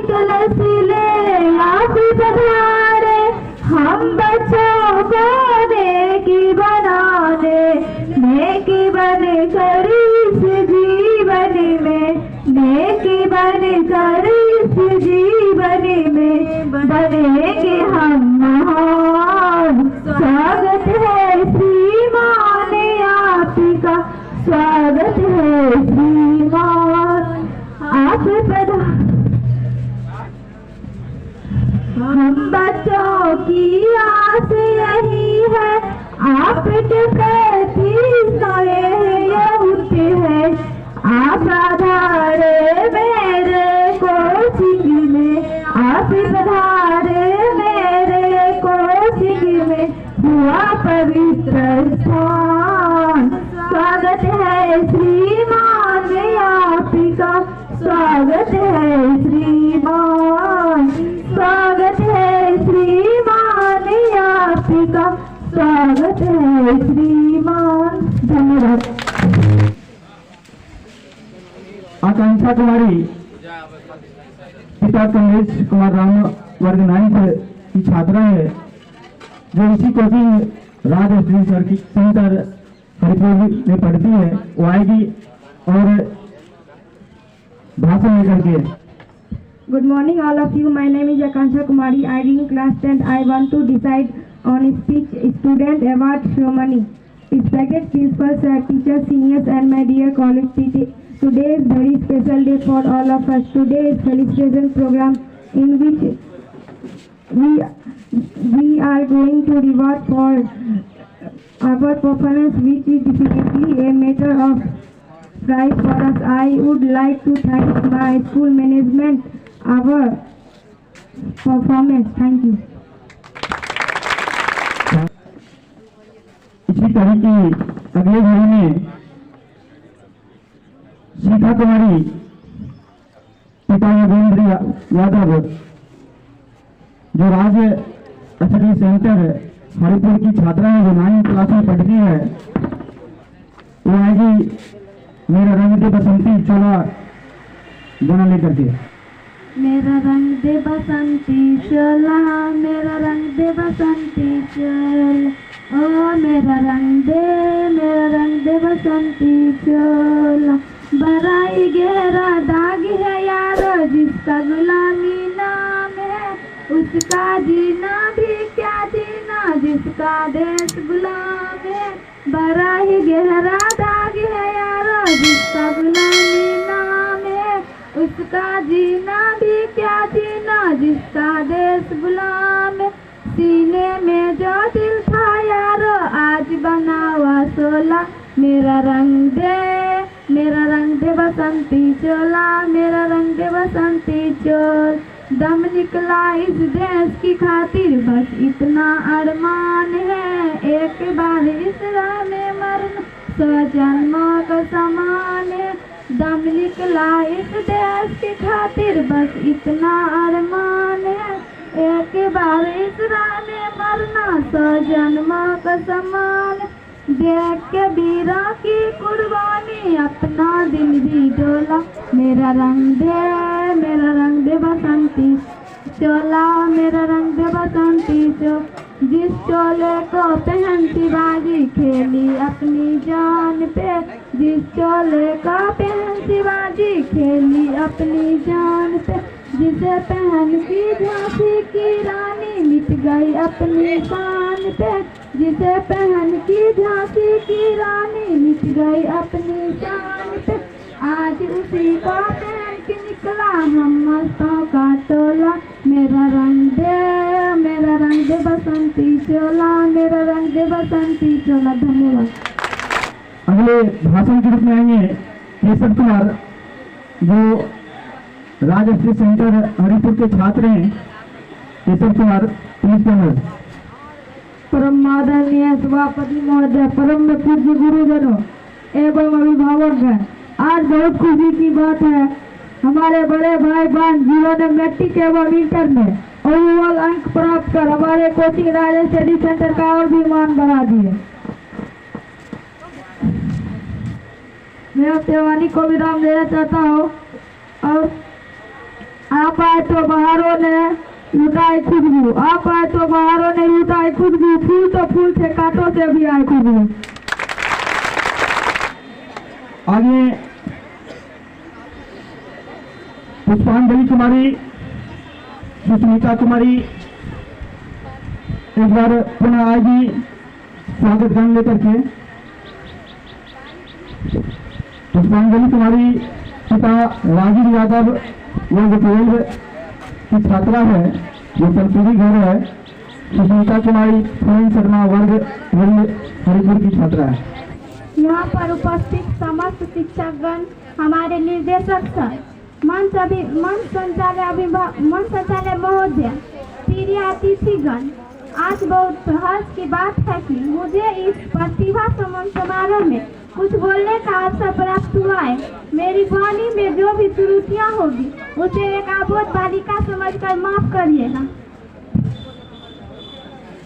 कलश ले आप पधारे, हम बच्चों को नेकी बनाने, नेकी बन कर इस जीवन में, नेकी बन कर इस जीवन में बनेंगे हम महान। स्वागत है श्रीमान आपका, स्वागत है श्रीमान आप पधारे। हम बच्चों की आस यही है, आपके प्रति स्नेह उठे है। आप पधारे मेरे कोचिंग में, आप पधारे मेरे कोचिंग में, हुआ पवित्र स्थान। स्वागत है श्रीमान आपका, स्वागत है श्रीमान, स्वागत है श्रीमान आपका, स्वागत है श्रीमान। धन्यवाद। आकांक्षा कुमारी पिता कमलेश कुमार राम वर्ग 9 की छात्रा है, जो इसी coaching Rajshree circuit centre Haripur में पढ़ती है। वो आएगी और भाषण लेकर के। Good morning all of you. My name is Akansha Kumari. I read in class 10th. I want to decide on speech student award ceremony. Respected principal sir, teachers, seniors and my dear colleagues, today is very special day for all of us. Today is celebration program in which we are going to reward for our performance, which is definitely a matter of pride for us. I would like to thank my school management our performance. Thank you. इसी तरह की अगले घड़ी में सीता कुमारी पिता योगेंद्र यादव, जो राज्य study centre Haripur की छात्रा है, जो 9th क्लास में पढ़ती है। वो आएगी मेरा रंग दे बसंती चोला गाना लेकर के। मेरा रंग दे बसंती चोला, मेरा रंग दे बसंती चोला, ओ मेरा रंग दे बसंती चोला। बराई गहरा दाग है यारो, जिसका गुलामी नाम है, उसका जीना भी क्या जीना, जिसका देश गुलाम है। बड़ा ही गहरा दाग है यारो, जिसका गुलामी नाम है, उसका जीना भी क्या जीना, जिसका देश गुलाम है। सीने में जो दिल था यारो, आज बना हुआ सोला। मेरा रंग दे बसंती चोला, मेरा रंग दे बसंती चोल। दम निकला इस देश की खातिर, बस इतना अरमान है, एक बार इस राह में मरना 100 जन्मों का समान है। दम निकला इस देश की खातिर, बस इतना अरमान है, एक बार इस राह में मरना 100 जन्मों का समान। देख के वीरों की कुर्बानी, अपना दिल भी डोला। मेरा रंग दे बसंती चोला, मेरा रंग दे बसंती चोला। जिस चोले को पहन शिवाजी खेली अपनी जान पे, जिस चोले को पहन शिवाजी खेली अपनी जान पे। जिसे पहन की झांसी की रानी मिट गई अपनी शान पे, जिसे पहन की झांसी की रानी मिट गई अपनी शान पे। आज उसी को पहन के निकला हम मस्तों का टोला। मेरा रंग दे बसंती चोला, मेरा रंग दे बसंती चोला। धन्यवाद। अगले भाषण के रूप में आएंगे केशव कुमार, जो राजश्री सेंटर हरिपुर के छात्र हैं। केशव कुमार, प्लीज कमर। परम आदरणीय सभापति महोदय, परम पूज्य गुरुजनों एवं अभिभावक हैं, आज बहुत खुशी की बात है, हमारे बड़े भाई बहन जिन्होंने मैट्रिक एवं इंटर में ओवरऑल अंक प्राप्त कर हमारे कोचिंग राज स्टडी सेंटर का और भी मान बढ़ा दिए। मैं अब देवानी को विराम देना चाहता हूँ और आप आए तो बहारों ने लुटाई खुशबू, आप आए तो बहारों ने लुटाई खुशबू, फूल तो फूल से कांटों से भी आए खुशबू। आगे पुष्पांजलि कुमारी, सुष्मिता कुमारी एक बार पुनः आएगी स्वागत गान लेकर के। पुष्पांजलि कुमारी पिता राजीव यादव वर्ग 12 की छात्रा है जो संतुली घर है। सुष्मिता कुमारी फूलन शर्मा वर्ग हरिपुर की छात्रा है। यहाँ पर उपस्थित समस्त शिक्षकगण, हमारे निर्देशक सर, मंच संचालय महोदय, प्रिय अतिथिगण, आज बहुत हर्ष की बात है कि मुझे इस प्रतिभा सम्मान समारोह में कुछ बोलने का अवसर प्राप्त हुआ है। मेरी वाणी में जो भी त्रुटियां होगी उसे एक अबोध बालिका समझकर माफ करिएगा।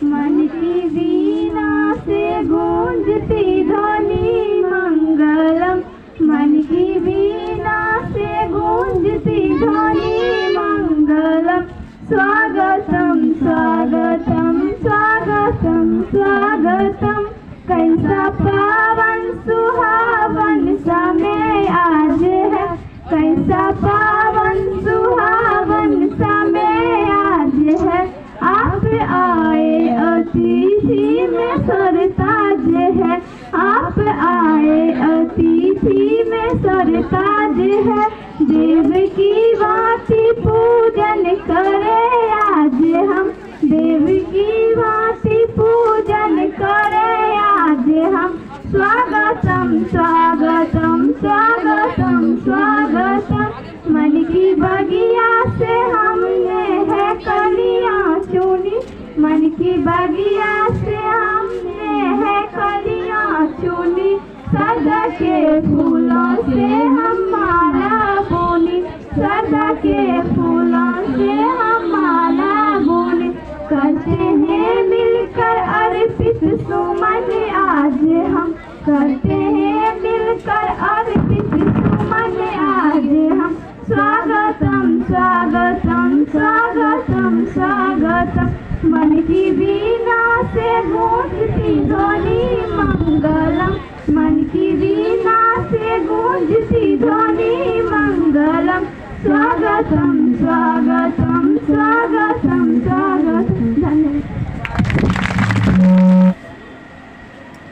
मन की वीणा से गूंजती ध्वनि मंगलम, मन की वीणा से गूंजती ध्वनि मंगलम, स्वागतम स्वागतम स्वागतम स्वागतम, कैसा पावन सुहावन समय आज है, कैसा पावन सुहावन समय आज है, आप आए अतिथि में सरताज है, आप आए अतिथि में सरताज है, देव की भांति पूजन करे आज हम, देव की भांति पूजन करे आज हम, स्वागतम स्वागतम स्वागतम स्वागतम, मन की बगिया से हमने है कलियां चुनी, मन की बगिया से हमने है कलियां चुनी, सदा के फूलों से हम माला बुनी, सदा के फूलों से हम माला बुनी, करते हैं मिलकर अर्पित सुमन आज हम, करते हैं मिलकर अर्पित सुमन आज हम, स्वागतम स्वागतम स्वागतम स्वागतम, मन की वीणा से गूंजती ध्वनि मंगलम, मन की वीणा से गूंजती ध्वनि मंगलम, स्वागतम स्वागतम स्वागतम स्वागतम। धन्यवाद।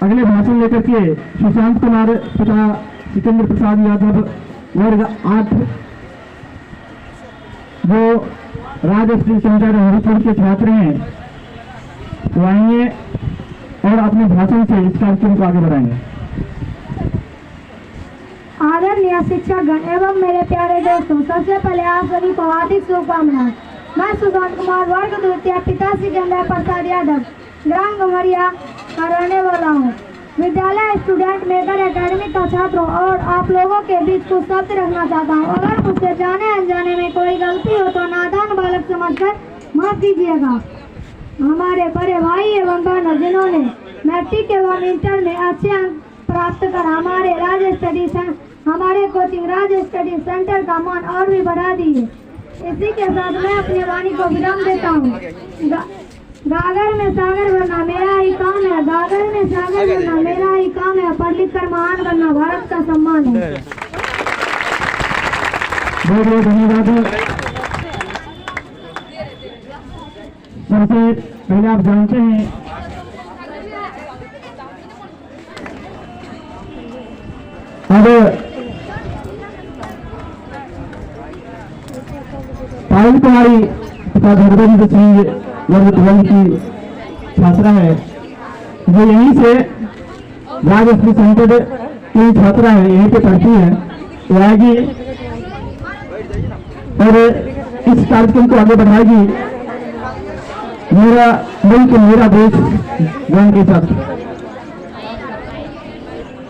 अगले भाषण लेकर के सुशांत कुमार पिता सिकंदर प्रसाद यादव वर्ग 8 जो राजश्री सेंटर हरिपुर के छात्र हैं वो आएंगे और अपने भाषण से इस कार्यक्रम को आगे बढ़ाएंगे। आदरणीय शिक्षकगण एवं मेरे प्यारे दोस्तों, सबसे पहले आप सभी को हार्दिक शुभकामनाएं। मैं सुशांत कुमार वर्ग 2 पिता सिकंदर प्रसाद यादव ग्राम गमरिया का रहने वाला हूँ। विद्यालय स्टूडेंट मेकर एकेडमी का छात्र और आप लोगों के बीच कुछ शब्द रखना चाहता हूँ। अगर मुझसे जाने अनजाने में कोई गलती हो तो नादान बालक समझकर माफ कीजिएगा। हमारे बड़े भाई एवं बहनों जिन्होंने मैट्रिक एवं इंटर में अच्छे अंक प्राप्त कर हमारे कोचिंग राज स्टडी सेंटर का मान और भी बढ़ा दिए। इसी के साथ मैं अपनी वाणी को विराम देता हूँ। गागर में सागर बनना मेरा ही काम है, गागर में सागर बनना मेरा ही काम है, पढ़ लिख कर महान बनना भारत का सम्मान है। बहुत बहुत धन्यवाद। सबसे पहले आप जानते हैं अब पायल कुमारी तथा धर्मेंद्र सिंह वर्ग 12 की छात्रा है जो यहीं से राजश्री सेंटर की छात्रा है, यहीं पे पढ़ती है। वो आएगी और इस कार्यक्रम को आगे बढ़ाएगी। मेरा मुल्क मेरा देश गान के साथ।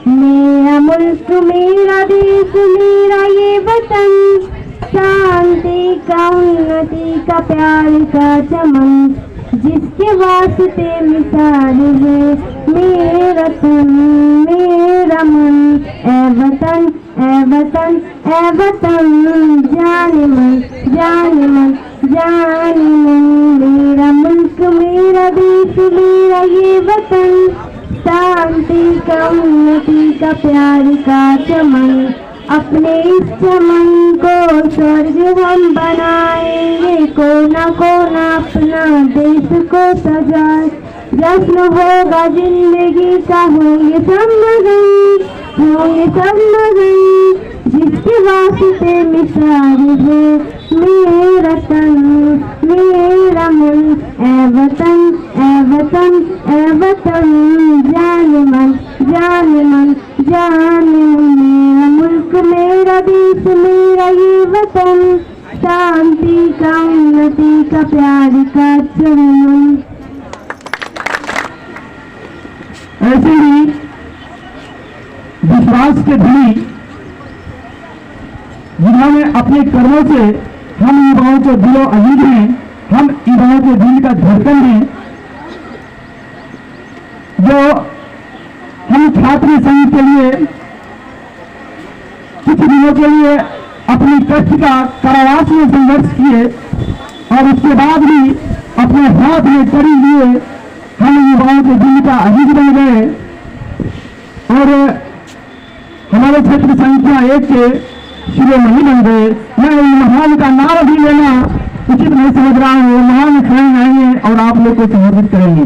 मेरा मुल्क मेरा देश मेरा ये वतन, शांति का उन्नति का प्यार का चमन, जिसके वास्ते मिसाल है मेरा तन मेरा मन। ए वतन वतन ए वतन, जाने मन जाने मन जाने मन, मेरा मुल्क मेरा देश मेरा ये वतन, शांति का उन्नति का प्यार का चमन, अपने इस चमन को स्वर्ग हम बनाएंगे, कोना कोना अपना देश को सजाए, जश्न होगा जिंदगी का, होंगे सब मगन, होंगे सब मगन, जिसके वास्ते मिसाल है मेरा तन मेरा मन, ए वतन ए वतन ए वतन, जाने मन जाने मन जाने मन, मेरा मुल्क मेरा देश मेरा ये वतन, शांति का उन्नति का प्यार का चमन। ऐसे ही विश्वास के धनी जिन्होंने अपने कर्मों से हम युवाओं को दिलो अजीज हैं, हम युवाओं के दिल का धड़कन हैं, जो हम छात्र संघ के लिए कुछ दिनों के लिए अपनी कष्ट का कारावास में संघर्ष किए और उसके बाद भी अपने हाथ में कड़ी लिए हम युवाओं के दिल का अजीज बन गए और हमारे क्षेत्र संख्या 1 के शिरोमणि बन गए। मैं इन महान का नाम भी लेना उचित नहीं समझ रहा हूँ। महान खड़े आएंगे और आप लोग को संबोधित करेंगे।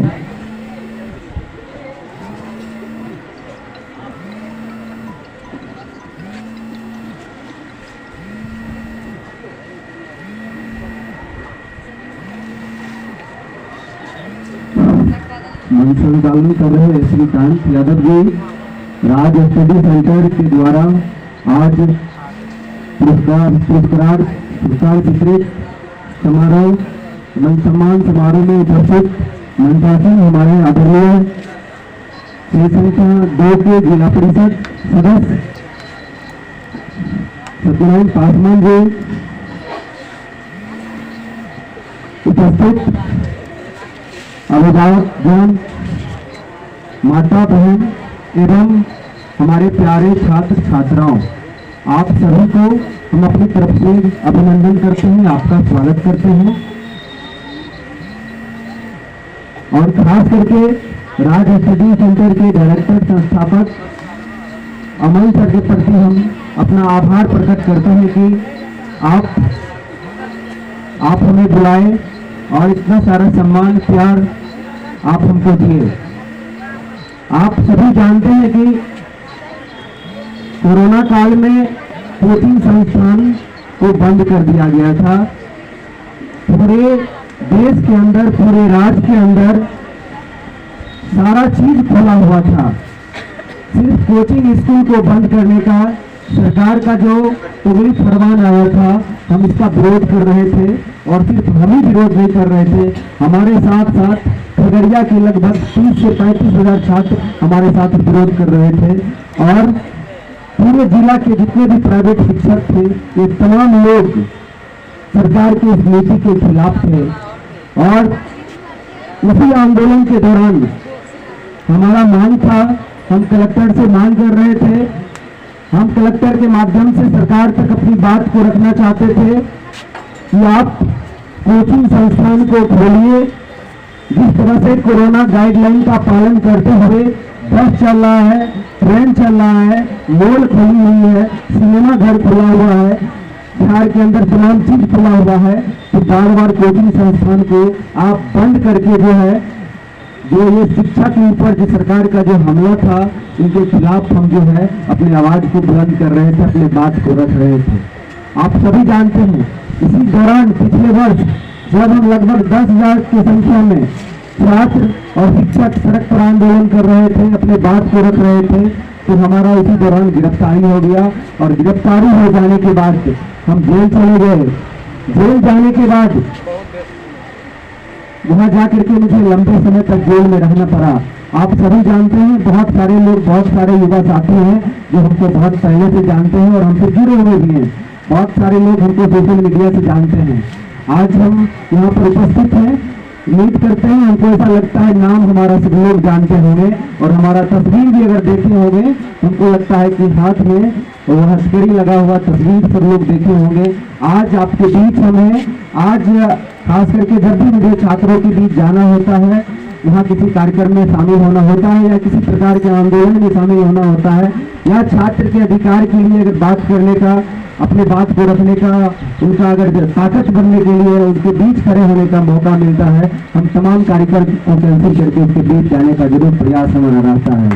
मंच संचालन कर रहे श्रीकांत यादव जी, राज स्टडी सेंटर के द्वारा आज पुरस्कार वितरित समारोह मन सम्मान समारोह में उपस्थित मंचासीन हमारे आदरणीय संख्या 2 के जिला परिषद सदस्य सत्यनारायण पासवान जी, उपस्थित अभिभावकगण, माता बहन एवं हमारे प्यारे छात्र छात्राओं, आप सभी को हम अपनी तरफ से अभिनंदन करते हैं, आपका स्वागत करते हैं और खास करके राज स्टडी सेंटर के डायरेक्टर संस्थापक अमन सर के प्रति हम अपना आभार प्रकट करते हैं कि आप हमें बुलाए और इतना सारा सम्मान प्यार आप हमको दिए। आप सभी जानते हैं कि कोरोना काल में कोचिंग संस्थान को बंद कर दिया गया था। पूरे देश के अंदर, पूरे राज्य के अंदर सारा चीज खुला हुआ था। सिर्फ कोचिंग स्कूल को बंद करने का सरकार का जो उंगली फरमान आया था, हम इसका विरोध कर रहे थे और सिर्फ हम ही विरोध नहीं कर रहे थे, हमारे साथ साथ खगड़िया के लगभग 30 से 35 हजार छात्र हमारे साथ विरोध कर रहे थे और पूरे जिला के जितने भी प्राइवेट शिक्षक थे, ये तमाम लोग सरकार की इस नीति के खिलाफ थे। और उसी आंदोलन के दौरान हमारा मांग था, हम कलेक्टर से मांग कर रहे थे, हम कलेक्टर के माध्यम से सरकार तक अपनी बात को रखना चाहते थे कि आप कोचिंग संस्थान को खोलिए। जिस तरह से कोरोना गाइडलाइन का पालन करते हुए बस चल रहा है, ट्रेन चल रहा है, मॉल खुली हुई है, सिनेमा घर खुला हुआ है, बिहार के अंदर तमाम चीज खुला हुआ है, तो बार बार कोचिंग संस्थान को आप बंद करके जो ये शिक्षा के ऊपर जो सरकार का जो हमला था, इनके खिलाफ हम जो है अपनी आवाज को बुलंद कर रहे थे, अपनी बात को रख रहे थे। आप सभी जानते हैं इसी दौरान पिछले वर्ष जब हम लगभग 10,000 की संख्या में छात्र और शिक्षक सड़क पर आंदोलन कर रहे थे, अपने बात को रख रहे थे, तो हमारा इसी दौरान गिरफ्तारी हो गया और गिरफ्तारी हो जाने के बाद हम जेल चले गए। जेल जाने के बाद वहां जाकर के मुझे लंबे समय तक जेल में रहना पड़ा। आप सभी जानते हैं, बहुत सारे लोग, बहुत सारे युवा साथी हैं जो हमको बहुत पहले से जानते हैं और हमसे जुड़े हुए भी हैं। बहुत सारे लोग हमको सोशल मीडिया से जानते हैं। आज हम यहाँ पर उपस्थित हैं मीट करते हैं, हमको ऐसा लगता है नाम हमारा सब लोग जानते होंगे और हमारा तस्वीर भी अगर देखे होंगे हमको लगता है कि हाथ में वो हथकड़ी लगा हुआ तस्वीर सब लोग देखे होंगे। आज आपके बीच हमें आज खास करके जब भी मुझे छात्रों के बीच जाना होता है, वहाँ किसी कार्यक्रम में शामिल होना होता है या किसी प्रकार के आंदोलन में शामिल होना होता है या छात्र के अधिकार के लिए अगर बात करने का, अपने बात को रखने का, उनका अगर ताकत बनने के लिए उनके बीच खड़े होने का मौका मिलता है, हम तमाम कार्यक्रम को कैंसिल करके उसके बीच जाने का जरूर प्रयास हमारा रहता है।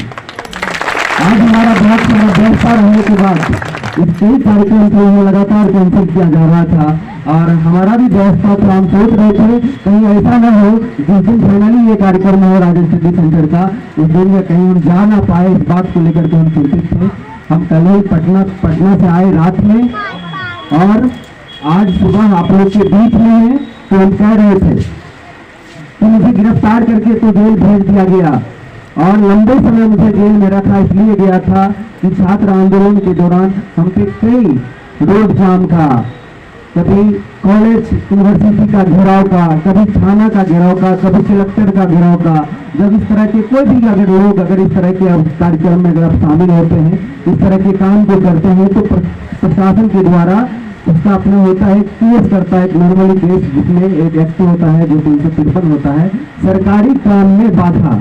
आज हमारा बहुत सारा व्यवस्था रहने के बाद इस कई कार्यक्रम को लगातार कैंसिल किया जा रहा था और हमारा भी व्यवस्था था। हम सोच रहे थे कहीं ऐसा न हो जिस दिन फाइनली ये कार्यक्रम हो राजेश स्टडी सेंटर का, उस दिन या कहीं हम जा ना पाए, इस बात को लेकर के हम चिंतित थे। हम कल ही पटना से आए रात में और आज सुबह आप लोग के बीच में है, तो हम कह रहे थे कि मुझे गिरफ्तार करके तो जेल भेज दिया गया और लंबे समय मुझे जेल में रखा इसलिए गया था कि छात्र आंदोलन के दौरान हम पे कई रोड जाम का, कभी कॉलेज यूनिवर्सिटी का घेराव का, कभी थाना का घेराव का, कभी कलेक्टर का घेराव का। जब इस तरह के कोई भी अगर लोग अगर इस तरह के कार्यक्रम में अगर आप शामिल होते हैं, इस तरह के काम को करते हैं, तो प्रशासन के द्वारा उसका अपना होता है केस करता है, नॉर्मली केस जिसमें एक एक्ट होता है जो 353 होता है, सरकारी काम में बाधा,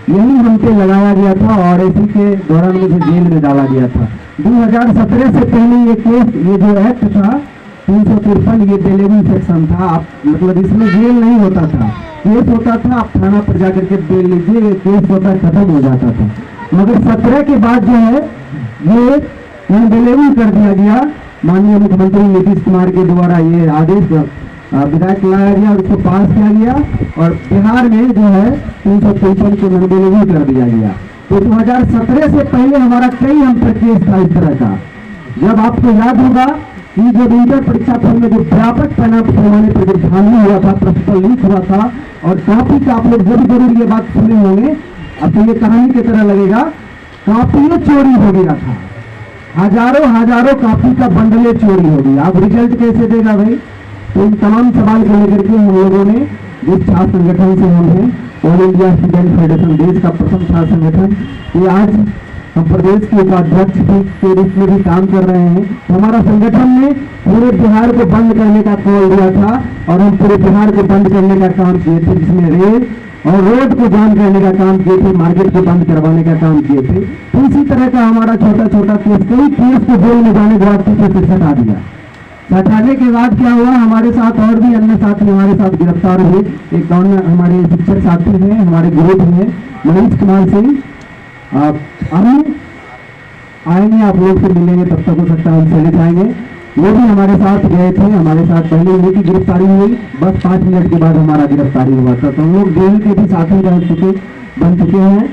यही हम पे लगाया गया था और इसी के दौरान मुझे जेल में डाला गया था। 2017 से पहले ये केस, ये जो एक्ट था 353, ये बेलेबल सेक्शन था। आप मतलब इसमें जेल नहीं होता था, केस होता था, आप थाना पर जाकर के बेल लीजिए, केस होता खत्म हो जाता था। मगर 17 के बाद जो है ये बेलेबल कर दिया गया, माननीय मुख्यमंत्री नीतीश कुमार के द्वारा ये आदेश विधायक लाया गया और उसको पास किया गया और बिहार में जो है 353 को बेलेबल कर दिया गया। तो 2017 से पहले हमारा कई हम पर केस था इस तरह का। जब आपको याद होगा कि जब इंटर परीक्षा फल में जो व्यापक पैमाने पर जो धांधली हुआ था, प्रश्न लीक हुआ था और कॉपी का आप लोग जरूर ये बात सुने होंगे, अब तो ये कहानी की तरह लगेगा, कॉपी चोरी हो गया था, हजारों कॉपी का बंडले चोरी हो गया। अब रिजल्ट कैसे देगा भाई? तो इन तमाम सवाल को लेकर के हम लोगों ने जिस छात्र संगठन से हम हैं, ऑल इंडिया स्टूडेंट फेडरेशन, देश का प्रथम छात्र संगठन, ये आज हम प्रदेश के उपाध्यक्ष के रूप में भी काम कर रहे हैं। हमारा संगठन ने पूरे बिहार को बंद करने का कॉल दिया था और हम पूरे बिहार को बंद करने का काम किए थे, जिसमें रेल और रोड को जाम करने का काम किए थे, मार्केट को बंद करवाने का काम किए थे। तो इसी तरह का हमारा छोटा छोटा केस, कई केस को जेल में जाने के बाद पीछे से हटा दिया। हटाने के बाद क्या हुआ, हमारे साथ और भी अन्य साथी हमारे साथ गिरफ्तार हुए। एक और हमारे शिक्षक साथी हैं, हमारे ग्रुप में मनीष कुमार सिंह, हम आएंगे, आप लोग से मिलेंगे, तब तक हो सकता है हम चले जाएंगे। वो भी हमारे साथ गए थे, हमारे साथ पहले उनकी गिरफ्तारी हुई, बस 5 मिनट के बाद हमारा गिरफ्तारी हुआ था। तो हम लोग जेल के भी साथी बन चुके हैं।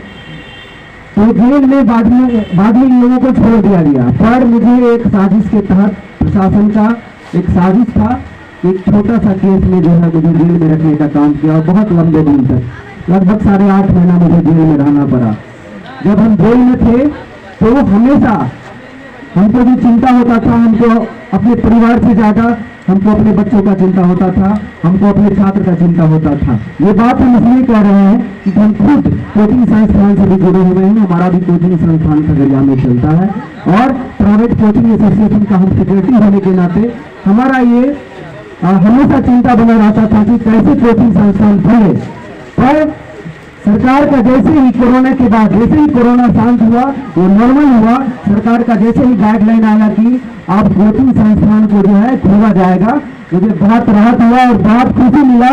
तो जेल में बाद में इन लोगों को छोड़ दिया गया, पर मुझे एक साजिश के तहत प्रशासन का एक साजिश था, एक छोटा सा केस में जो है मुझे जेल में रखने का काम किया और बहुत लंबे दिन तक, लगभग 8.5 महीना मुझे जेल में रहना पड़ा। जब हम जेल में थे तो हमेशा हमको भी चिंता होता था, हमको अपने परिवार से ज्यादा हमको अपने बच्चों का चिंता होता था, हमको अपने छात्र का चिंता होता था। ये बात हम इसलिए कह रहे हैं कि हम खुद कोचिंग संस्थान से भी जुड़े हुए हैं, हमारा भी कोचिंग संस्थान खगड़िया में चलता है और प्राइवेट कोचिंग एसोसिएशन का हम सेक्रेटरी होने के नाते हमारा ये हमेशा चिंता बना रहता था कि कैसे कोचिंग संस्थान खुले। पर सरकार का जैसे ही कोरोना के बाद, जैसे ही कोरोना शांत हुआ, वो नॉर्मल हुआ, सरकार का जैसे ही गाइडलाइन आया कि आप कोचिंग संस्थान को जो है खोला जाएगा, मुझे बहुत राहत हुआ और बहुत खुशी मिला।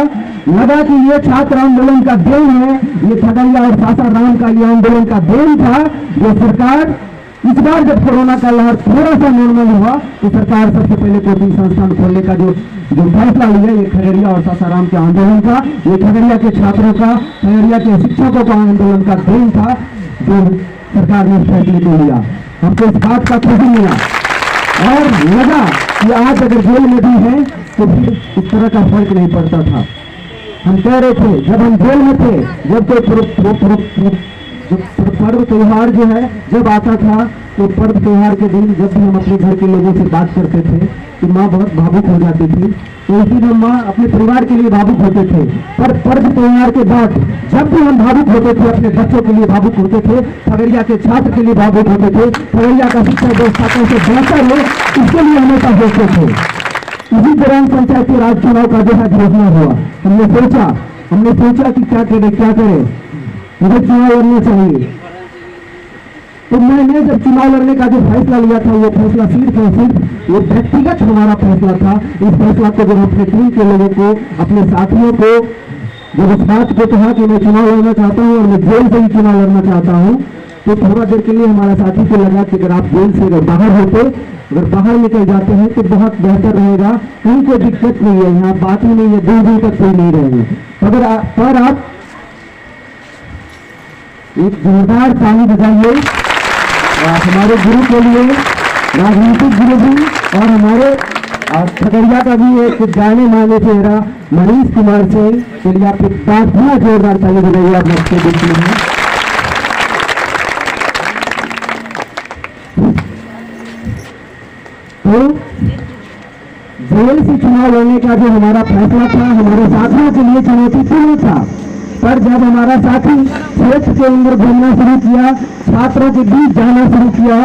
लगा कि ये छात्र आंदोलन का देन है, ये खगड़िया और सासाराम का ये आंदोलन का देन था, जो सरकार इस बार जब कोरोना का लहर थोड़ा सा नॉर्मल हुआ तो सरकार सबसे पहले कोचिंग संस्थान खोलने का जो फैसला लिया, ये खगड़िया और सासाराम के आंदोलन का, ये खगड़िया के छात्रों का, खगड़िया के शिक्षकों का आंदोलन का देन था, जो सरकार ने फैसले को लिया। हमको इस बात का खुशी मिला और लगा कि आज अगर जेल में भी है तो फिर इस तरह का फर्क नहीं पड़ता था। हम कह रहे थे जब हम जेल में थे, जब कोई पर्व त्योहार जो है जब आता था तो पर्व त्योहार के दिन जब भी हम अपने घर के लोगों से बात करते थे तो माँ बहुत भावुक हो जाती थी। तो उसी में माँ अपने परिवार के लिए भावुक होते थे, पर पर्व त्योहार के बाद जब भी हम भावुक होते थे, अपने बच्चों के लिए भावुक होते थे, खगड़िया के छात्र के लिए भावुक होते थे, खगड़िया का शिक्षा व्यवस्था कैसे बेहतर हो इसके लिए हमेशा सोचते थे। इसी दौरान पंचायती राज चुनाव का जो है घोषणा हुआ, हमने सोचा कि क्या करें, मुझे चुनाव लड़ना चाहिए। तो मैंने जब चुनाव लड़ने का जो फैसला लिया था वो फैसला सिर्फ और सिर्फ वो व्यक्तिगत हमारा फैसला था। इस फैसला को जब अपने टीम के लोगों को, अपने साथियों को जब इस बात को कहा कि मैं चुनाव लड़ना चाहता हूँ और मैं जेल से ही चुनाव लड़ना चाहता हूँ, तो थोड़ा देर के लिए हमारा साथी को लगा कि अगर आप जेल से अगर बाहर होते, अगर बाहर निकल जाते हैं तो बहुत बेहतर रहेगा, कहीं कोई दिक्कत नहीं है, यहाँ बात ही नहीं है, दूर दूर तक कोई नहीं रहेगी। पर आप एक जोरदार ताली बजाइए हमारे गुरु के लिए, राजनीतिक गुरु भी, और हमारे खगड़िया का भी एक जाने माने चेहरा मनीष कुमार सिंह के लिए आप एक बार पूरा जोरदार ताली बजाइए। आप लोग के बीच में तो जेल से चुनाव लड़ने का जो हमारा फैसला था हमारे साथियों के लिए चुनौतीपूर्ण था, पर जब हमारा साथी क्षेत्र के अंदर घूमना शुरू किया, छात्रों के बीच जाना शुरू किया,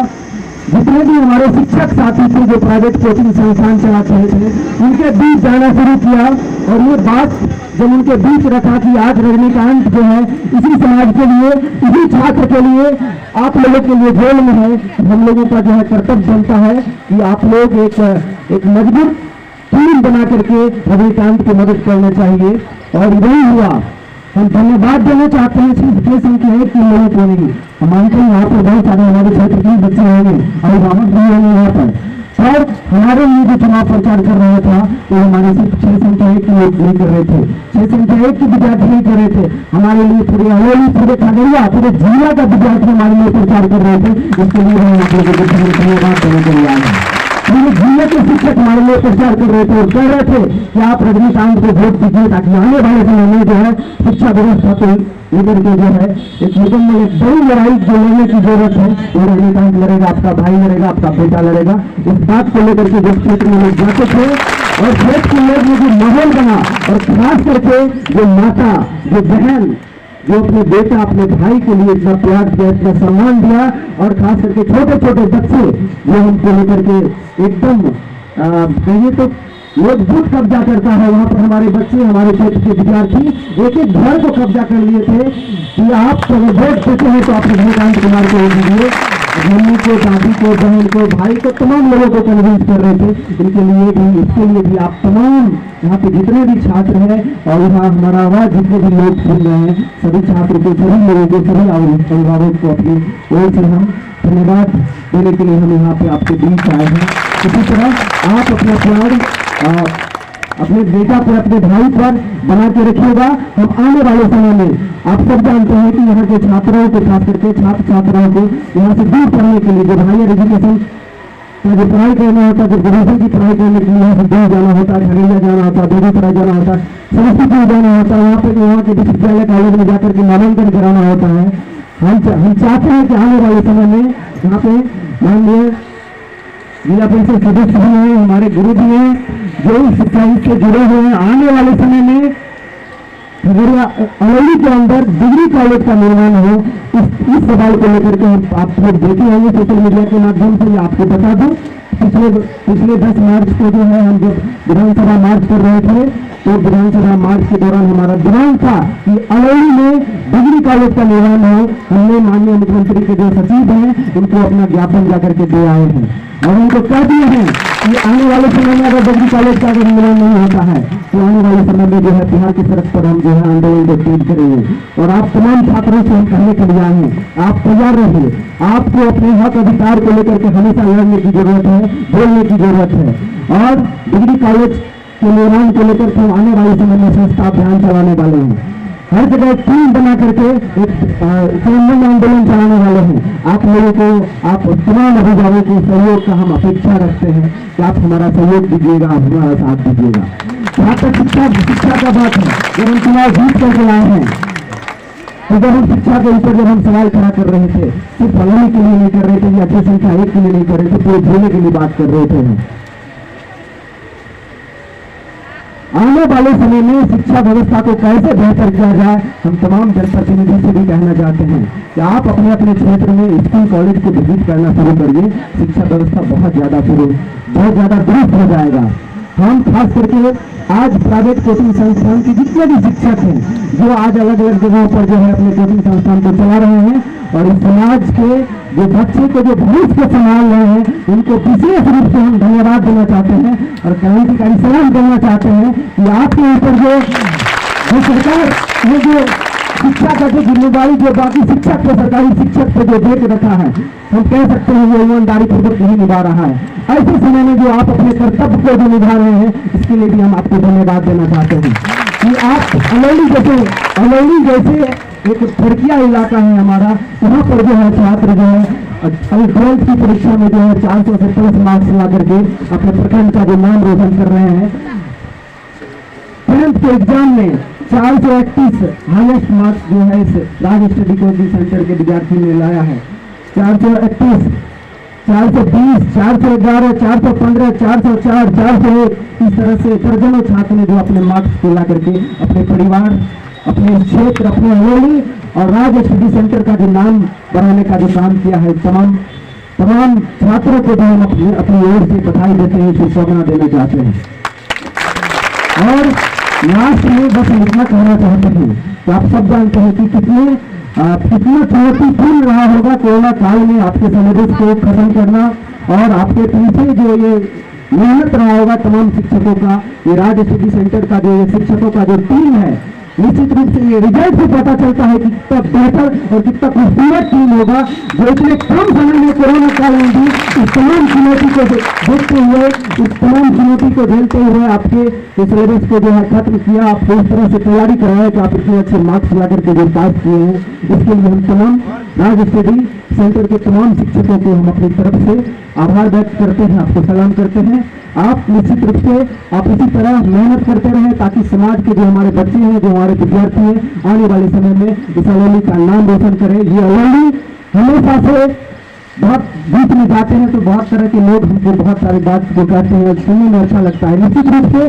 जितने भी हमारे शिक्षक साथी थे जो प्राइवेट कोचिंग संस्थान चलाते थे उनके बीच जाना शुरू किया, और ये बात जब उनके बीच रखा कि आज रजनीकांत जो है इसी समाज के लिए, इसी छात्र के लिए, आप लोगों के लिए जेल में है, हम लोगों का जो है कर्तव्य बनता है कि आप लोग एक मजबूत टीम बना करके रजनीकांत की मदद करना चाहिए। और यही हुआ। हम धन्यवाद देना चाहते हैं सिर्फ इसलिए संख्या है कि लोगों को नहीं, हम मानते हैं यहाँ पर बहुत सारे हमारे क्षेत्र के बच्चे होंगे, अभिभावक भी होंगे यहाँ पर, और हमारे लिए जो चुनाव प्रचार कर रहा था तो हमारे सिर्फ 6 संख्या 1 के लोग नहीं कर रहे थे, 6 संख्या 1 के विद्यार्थी नहीं कर रहे थे, हमारे लिए पूरे अलोली, पूरे खगड़िया, पूरे जिला का विद्यार्थी हमारे लिए प्रचार कर रहे थे। इसके लिए हम आप लोगों को धन्यवाद देने के लिए आए हैं। पूरे जिले के शिक्षक हमारे लिए प्रचार कर रहे थे और कह रहे थे कि आप रजनीकांत को वोट दीजिए ताकि आने वाले समय में जो है शिक्षा व्यवस्था को लेकर के जो है एक मुकम्मल एक बड़ी लड़ाई जो लड़ने की जरूरत है वो रजनीकांत लड़ेगा, आपका भाई लड़ेगा, आपका बेटा लड़ेगा। इस बात को लेकर के जब क्षेत्र में लोग जाते थे और क्षेत्र के लोग में जो माहौल बना, और खास करके जो माता, जो बहन, जो अपने बेटा, अपने भाई के लिए इतना प्यार दिया, इतना सम्मान दिया, और खास करके छोटे छोटे बच्चे जो हमको लेकर के एकदम कहिए तो लोग बुद्ध कब्जा करता है, वहाँ पर हमारे बच्चे, हमारे क्षेत्र के विद्यार्थी एक एक घर को कब्जा कर लिए थे कि आप अगर वोट देते हैं तो आप रजनीकांत कुमार को दीजिए। मम्मी को, दादी को, बहन को, भाई को, तमाम लोगों को कन्विंस कर रहे थे। इनके लिए भी, इसके लिए भी आप तमाम यहाँ पे जितने भी छात्र हैं और यहाँ हमारा आवाज जितने भी लोग सुन रहे हैं, सभी छात्रों को, सभी लोगों को, सभी अभिभावकों को अपनी ओर से हम धन्यवाद देने के लिए हम यहाँ पे आपके बीच आए हैं। इसी तरह आप अपना प्यार अपने बेटा पर, अपने भाई पर बना के रखिएगा। हम आने वाले समय में आप सब जानते हैं कि यहाँ के छात्राओं को, खास करके छात्र छात्राओं को यहाँ से दूर पढ़ने के लिए, जो हायर एजुकेशन का जो पढ़ाई करना होता है, जो ग्रेजुएशन की पढ़ाई करने के लिए यहाँ से दूर जाना होता है, खगड़िया जाना होता है, बेगूसराय जाना होता है, समस्तीपुर जाना होता है, वहाँ पर यहाँ के विश्वविद्यालय कॉलेज में जाकर के नामांकन कराना होता है। हम चाहते हैं कि आने वाले समय में यहाँ पे माननीय जिला परिषद सदस्य भी हैं, हमारे गुरु भी हैं जो शिक्षा से जुड़े हुए हैं। आने वाले समय में खगड़िया अलोली के अंदर डिग्री कॉलेज का निर्माण हो, इस सवाल को लेकर के आप लोग देखे होंगे सोशल मीडिया के माध्यम से। आपको बता दूं पिछले 10 मार्च को जो है हम जब विधानसभा मार्च कर रहे थे तो विधानसभा मार्च के दौरान हमारा डिमांड था कि अलोली में डिग्री कॉलेज का निर्माण हो। हमने माननीय मुख्यमंत्री के जो सचिव हैं उनको अपना ज्ञापन जाकर के दे आए हैं और उनको कह दिए हैं कि आने वाले समय में अगर डिग्री कॉलेज का अगर निर्माण नहीं होता है तो आने वाले समय में जो है बिहार की सड़क पर हम जो है आंदोलन को तेज करेंगे। और आप तमाम छात्रों से हम कहने के लिए आए हैं, आप तैयार रहिए। आपको अपने हक अधिकार को लेकर के हमेशा लड़ने की जरूरत है, बोलने की जरूरत है। और डिग्री कॉलेज के निर्माण को लेकर के आने वाले समय में संस्था अभियान चलाने वाले हैं। हर जगह टीम बना करके एक समन्वय आंदोलन चलाने वाले हैं। आप लोगों को, आप तमाम अभिभावकों के सहयोग का हम अपेक्षा रखते हैं कि आप हमारा सहयोग दीजिएगा, आप हमारा साथ दीजिएगा। जहाँ तक शिक्षा का बात है, जब हम चुनाव जीत करके आए हैं तो तो जब हम शिक्षा के ऊपर जब हम सवाल खड़ा कर रहे थे, सिर्फ अलोली के लिए नहीं कर रहे थे या जनसंख्या 1 के लिए नहीं कर रहे थे, पूरे जिले के लिए बात कर रहे थे हम। आने वाले समय में शिक्षा व्यवस्था को कैसे बेहतर किया जाए, हम तमाम जनप्रतिनिधि से भी कहना चाहते हैं कि आप अपने अपने क्षेत्र में स्कूल कॉलेज को विजिट करना शुरू करिए। शिक्षा व्यवस्था बहुत ज्यादा दुरुस्त हो जाएगा। हम खास करके आज प्राइवेट कोचिंग संस्थान के जितने भी शिक्षक हैं, जो आज अलग अलग जगहों पर जो है अपने कोचिंग संस्थान को चला रहे हैं और इस समाज के जो बच्चे को जो भविष्य को संभाल रहे हैं, उनको विशेष रूप से हम धन्यवाद देना चाहते हैं और क्रांतिकारी सलाम देना चाहते हैं कि आपके ऊपर जो सरकार ये जो शिक्षा का जो जिम्मेदारी जो बाकी शिक्षक को सरकारी शिक्षक को जो देख रखा है, हम कह सकते हैं वो ईमानदारी पूर्वक नहीं निभा रहा है। ऐसे समय में जो आप अपने कर्तव्य को जो निभा रहे हैं, इसके लिए भी हम आपको धन्यवाद देना चाहते हैं कि आप अलौली जैसे एक खड़किया इलाका है हमारा, वहाँ पर जो है छात्र जो है अभी 12th की परीक्षा में जो है 400 से प्लस मार्क्स ला करके अपने प्रखंड का जो नाम रोशन कर रहे हैं। 10th के एग्जाम में 431 हाईएस्ट मार्क्स जो है इस राज स्टडी कोचिंग सेंटर के विद्यार्थी ने लाया है। 431, 420, 411, 415, 404, 401, इस तरह से दर्जनों छात्र ने जो अपने मार्क्स को ला करके अपने परिवार, अपने क्षेत्र, अपने अलोली और राज स्टडी सेंटर का जो नाम बढ़ाने का जो काम किया है, तमाम छात्रों को भी हम अपनी ओर से बधाई देते हैं, शुभकामना देना चाहते हैं। और लास्ट में बस इतना कहना चाहते हैं कि आप सब जानते हैं कि कितना चुनौतीपूर्ण रहा होगा कोरोना काल में आपके सिलेबस को खत्म करना और आपके पीछे जो ये मेहनत रहा होगा तमाम शिक्षकों का, ये राज स्टडी सेंटर का जो ये शिक्षकों का जो टीम है, निश्चित रूप से ये रिजल्ट से पता चलता है कि कितना बेहतर और कितना खूबसूरत टीम होगा जो इतने कम समय में कोरोना काल में भी इस तमाम चुनौती को देखते हुए, इस तमाम चुनौती को झेलते हुए आपके सिलेबस को जो है खत्म किया, आपको इस तरह से तैयारी कराया कि आप इतने अच्छे मार्क्स ला करके जो पास किए हैं, इसके लिए हम तमाम राज स्टडी सेंटर के तमाम शिक्षकों को हम अपनी तरफ से आभार व्यक्त करते हैं, आपको सलाम करते हैं। आप निश्चित रूप से आप इसी तरह मेहनत करते रहें ताकि समाज के जो हमारे बच्चे हैं, जो हमारे विद्यार्थी हैं, आने वाले समय में इस अलोली का नाम रोशन करें। ये अलोली हमेशा से बहुत बीच में जाते हैं तो बहुत तरह के लोग हमको बहुत सारी बात जो कहते हैं सुनने में अच्छा लगता है। निश्चित रूप से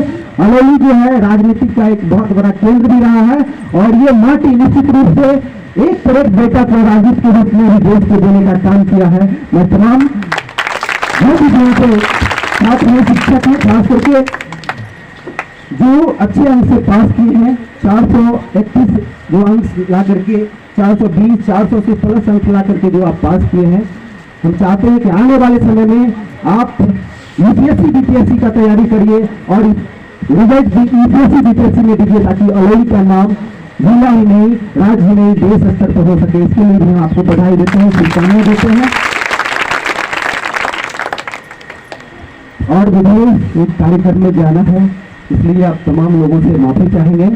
अलोली जो है राजनीति का एक बहुत बड़ा केंद्र भी रहा है और ये माटी निश्चित रूप से एक पर एक बेटा को राजनीति के रूप में ही देश को देने का काम किया है। मैं तमाम जो भी छात्र हैं, शिक्षक हैं, खास करके जो अच्छे अंक से पास किए हैं, 431 जो अंक ला करके 420, 400 से प्लस अंक ला करके जो आप पास किए हैं, हम चाहते हैं कि आने वाले समय में आप यूपीएससी बीपीएससी का तैयारी करिए और रिजल्ट भी यूपीएससी बीपीएससी में दीजिए ताकि अलोली का नाम जिला ही नहीं, राज्य ही नहीं, देश स्तर पर हो सके। इसके लिए भी हम आपको बधाई देते हैं, शुभकामनाएं देते हैं। और मुझे एक कार्यक्रम में जाना है, इसलिए आप तमाम लोगों से माफी चाहेंगे,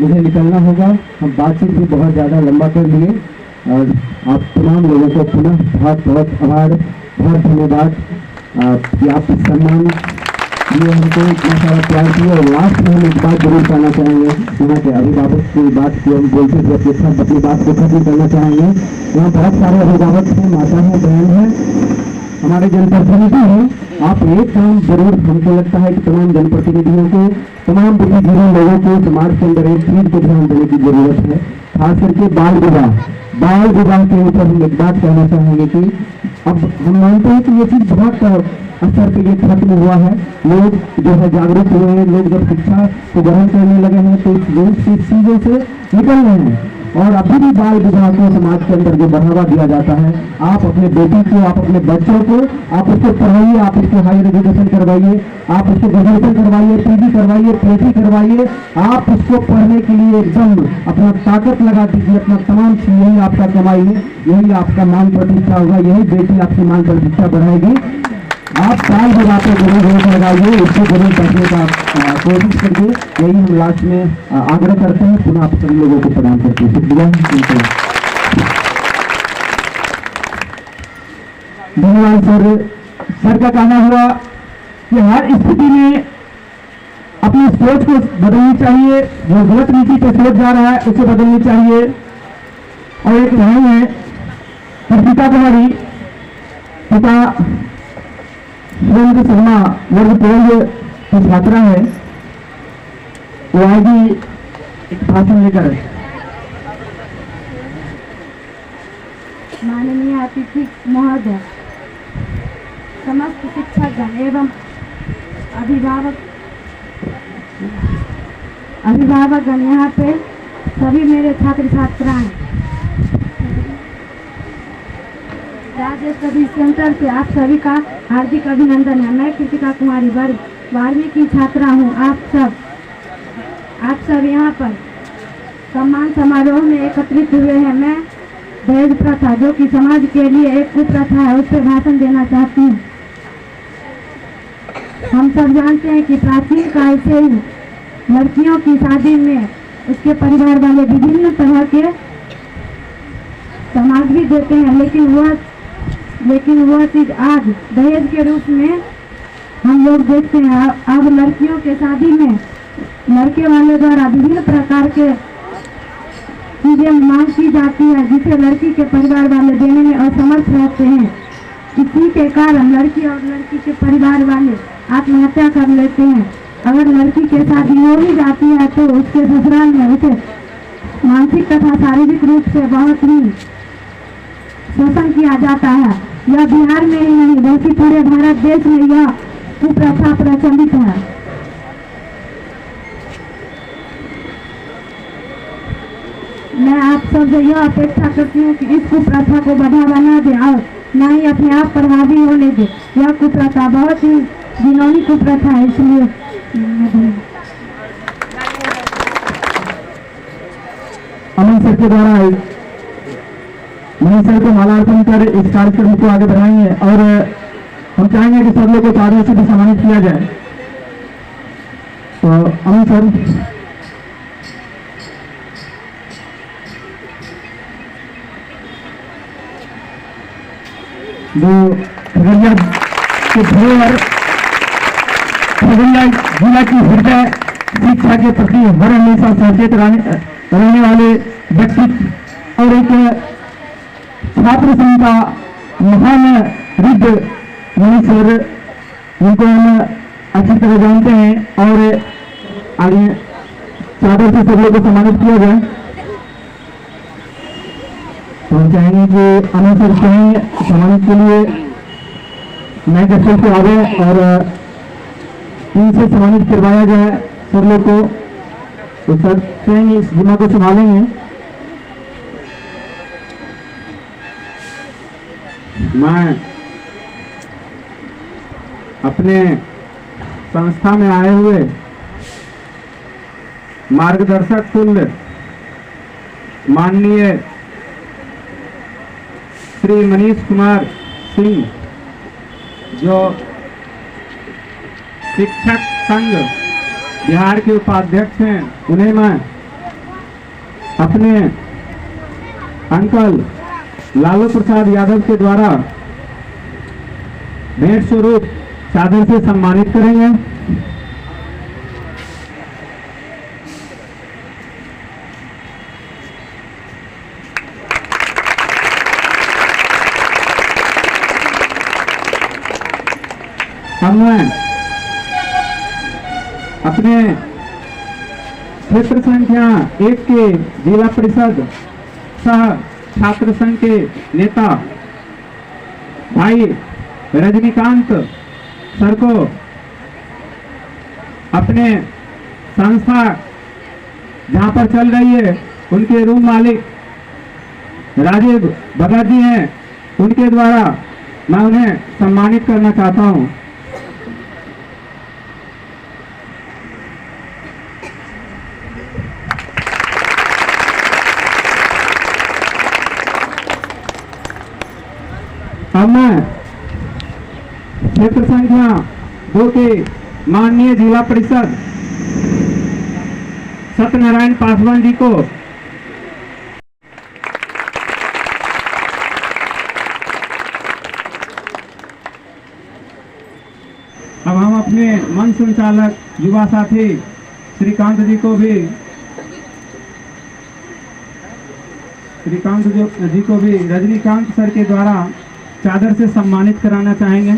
मुझे निकलना होगा। हम बातचीत भी बहुत ज़्यादा लंबा कर लिए और आप तमाम लोगों को पुनः बहुत बहुत आभार, बहुत धन्यवाद कि आप इस सम्मान ये हमको इतना सारा प्यार किया। और लास्ट में हम एक बात जरूर कहना चाहेंगे, यहाँ के अभिभावक की बात को हम बोलते हुए अपने साथ अपनी बात को खत्म करना चाहेंगे। यहाँ बहुत सारे अभिभावक हैं, माता हैं, बहन हैं, हमारे जनप्रतिनिधि हैं। आप एक काम जरूर, हमको लगता है कि तमाम जनप्रतिनिधियों को, तमाम बुद्धिजीवी लोगों को समाज के अंदर एक चीज को ध्यान देने की जरूरत है, खास करके बाल विवाह के ऊपर हम एक बात कहना चाहेंगे कि अब हम मानते हैं कि ये चीज बहुत स्तर पे ये खत्म हुआ है। लोग जो है जागरूक हुए हैं, लोग जब शिक्षा को ग्रहण करने लगे हैं तो इस चीजों से निकल रहे हैं और अभी भी बाल विवाह को समाज के अंदर जो बढ़ावा दिया जाता है, आप अपने बेटी को, आप अपने बच्चों को, आप उसको पढ़ाइए, आप उसको हायर एजुकेशन करवाइए, आप उसको ग्रेजुएशन करवाइए, पीजी करवाइए, पीएचडी करवाइए, आप उसको पढ़ने के लिए एकदम अपना ताकत लगा दीजिए, अपना तमाम चीज, यही आपका कमाई है, यही आपका मान प्रतिष्ठा होगा, यही बेटी आपकी मान प्रतिष्ठा बढ़ाएगी। आप साल भर आपको जरूर लगाइए, इसको जरूर करने का कोशिश करिए, यही हम लास्ट में आग्रह करते हैं। पुनः आप सभी लोगों को प्रदान करते हैं, शुक्रिया, धन्यवाद। सर का कहना हुआ कि हर स्थिति में अपनी सोच को बदलनी चाहिए, जो गलत नीति पे सोच जा रहा है उसे बदलनी चाहिए और एक बहन है कृतिका कुमारी, पिता सुरेंद्र शर्मा, वर्ग 12 की छात्रा है। वो आएगी एक भाषण लेकर। माननीय अतिथि महोदय, समस्त शिक्षकगण एवं अभिभावकगण, यहाँ पे सभी मेरे छात्र छात्राएं, राज्य स्टडी सेंटर से आप सभी का हार्दिक अभिनंदन है। मैं कृतिका कुमारी वर्ग 12वीं की छात्रा हूँ। आप सब यहाँ पर सम्मान समारोह में एकत्रित हुए हैं। मैं दहेज प्रथा, जो कि समाज के लिए एक कुप्रथा है, उस पर भाषण देना चाहती हूँ। हम सब जानते हैं कि प्राचीन काल से ही लड़कियों की शादी में उसके परिवार वाले विभिन्न तरह के सामग्री देते हैं, लेकिन वह चीज आज दहेज के रूप में हम लोग देखते हैं। अब लड़कियों के शादी में लड़के वाले द्वारा विभिन्न प्रकार के चीजें मांग की जाती है, जिसे लड़की के परिवार वाले देने में असमर्थ रहते हैं। इसी के कारण लड़की और लड़की के परिवार वाले आत्महत्या कर लेते हैं। अगर लड़की के शादी हो ही जाती है तो उसके ससुराल में उसे मानसिक तथा शारीरिक रूप से बहुत ही शोषण किया जाता है। यह बिहार में ही नहीं बल्कि पूरे भारत देश में यह कुप्रथा प्रचलित है। मैं आप सब से यह अपेक्षा करती हूँ कि इस कुप्रथा को बढ़ावा न दे और न ही अपने आप पर हावी होने दे। यह कुप्रथा बहुत ही घिनौनी कुप्रथा है, इसलिए अमन सर के द्वारा मनीष सर को मालार्पण कर इस कार्यक्रम को आगे बढ़ाएंगे और हम चाहेंगे कि सब लोग को तालियों से भी सम्मानित किया जाए। तो अमन सर, जो खगड़िया के धरोहर, खगड़िया जिला की हृदय शिक्षा के प्रति हर हमेशा सचेत रहने वाले व्यक्तित्व और एक छात्र संघ का महान रिद्ध मनीष सर, उनको हम अच्छी तरह जानते हैं और आगे चादर से सब लोग को सम्मानित किया जाए। तो हम चाहेंगे कि अमन सर कहेंगे सम्मानित के लिए नए दर्शक को आगे और इनसे सम्मानित करवाया जाए सब लोग को। तो सर कहेंगे इस जिम्मा को संभालेंगे। मैं अपने संस्था में आए हुए मार्गदर्शक तुल्य माननीय श्री मनीष कुमार सिंह, जो शिक्षक संघ बिहार के उपाध्यक्ष हैं, उन्हें मैं अपने अंकल लालू प्रसाद यादव के द्वारा भेंट स्वरूप चादर से सम्मानित करेंगे। अब मैं अपने क्षेत्र संख्या 1 के जिला परिषद सह छात्र संघ के नेता भाई रजनीकांत सर को अपने संस्था जहां पर चल रही है उनके रूम मालिक राजीव भगत जी हैं, उनके द्वारा मैं उन्हें सम्मानित करना चाहता हूं। अब मैं क्षेत्र संख्या 2 के माननीय जिला परिषद सत्यनारायण पासवान जी को अब हम अपने मंच संचालक युवा साथी श्रीकांत जी को भी श्रीकांत जी को भी रजनीकांत सर के द्वारा चादर से सम्मानित कराना चाहेंगे।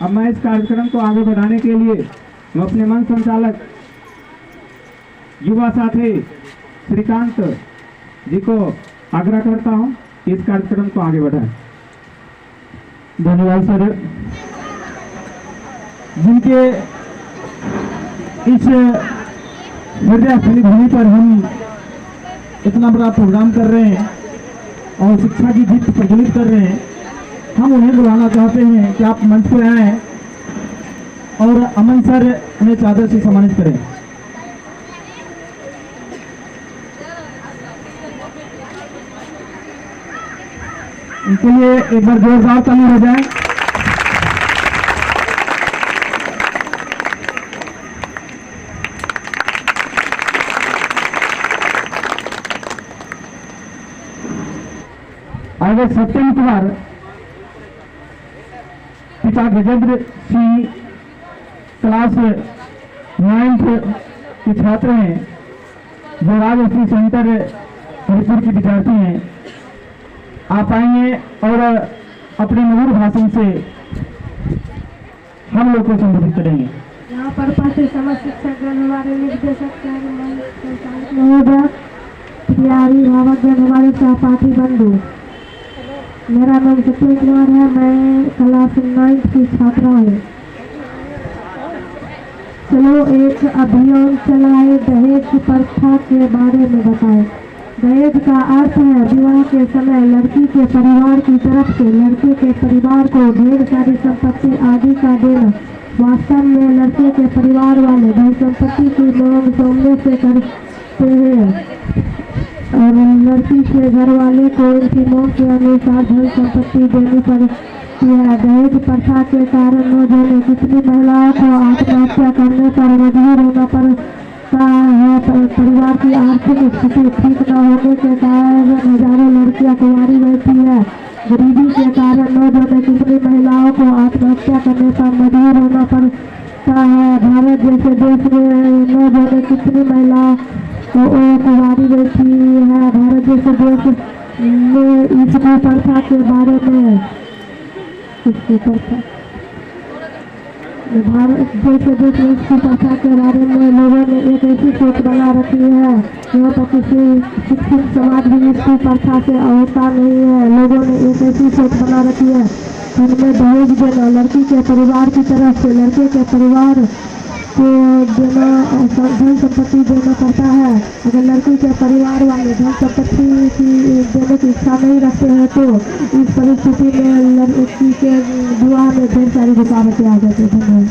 अब मैं इस कार्यक्रम को आगे बढ़ाने के लिए मैं अपने मंच संचालक युवा साथी श्रीकांत जी को आग्रह करता हूं कि इस कार्यक्रम को आगे बढ़ाएं। धन्यवाद सर। जिनके इस हृदय स्थली भूमि पर हम इतना बड़ा प्रोग्राम कर रहे हैं और शिक्षा की दीप्त प्रज्वलित कर रहे हैं, हम उन्हें बुलाना चाहते हैं कि आप मंच पर आएं और अमन सर उन्हें चादर से सम्मानित करें। इनके लिए एक बार जोरदार ताली हो जाए। आगे सत्यम कुमार पिता गजेंद्र सिंह क्लास 9th के छात्र हैं, जो राजश्री सेंटर हरिपुर के विद्यार्थी हैं। आप आएंगे और अपने मधुर भाषण से हम लोग को संबोधित करेंगे। यहाँ पर पाठ्य समझ शिक्षकगण, हमारे निर्देशक महोदय, प्यारी भावकगण, हमारे सहपाठी बंधु, मेरा नाम सत्यम कुमार है। मैं क्लास 9th की छात्रा हूँ। चलो एक अभियान चलाए, दहेज की प्रथा के बारे में बताएं। दहेज का अर्थ है विवाह के समय लड़की के परिवार की तरफ से लड़के के परिवार को ढेर सारी संपत्ति आदि का देना। वास्तव में लड़के के परिवार वाले धन संपत्ति की मांग सामने से करते हैं और लड़की के घर वाले को उनकी मांग के अनुसार धन संपत्ति देनी पड़ती है। दहेज प्रथा के कारण न जाने कितनी महिलाओं को आत्महत्या करने पर मजबूर होना पड़ता है। परिवार की आर्थिक स्थिति ठीक न होने के कारण हजारों लड़कियां कुंवारी रहती है। गरीबी के कारण न जाने कितनी महिलाओं को आत्महत्या करने पर मजबूर होना पड़ता है। भारत जैसे देश में न जाने कितनी महिलाओं कुंवारी रहती है। भारत जैसे देश में इस प्रथा के बारे में भारत जैसे देश में इसकी प्रथा के बारे में लोगों ने एक ऐसी सोच बना रखी है, यहाँ पर किसी शिक्षित समाज भी इसकी प्रथा से अवता नहीं है। लोगों ने एक ऐसी सोच बना रखी है जिनमें दहेज देना लड़की के परिवार की तरफ से लड़के के परिवार को देना, धन संपत्ति देना पड़ता है। अगर लड़की के परिवार वाले धन संपत्ति की देने की इच्छा नहीं रखते हैं तो इस परिस्थिति में लड़की के विवाह में ढेर सारी रुकावटें आ जाती हैं।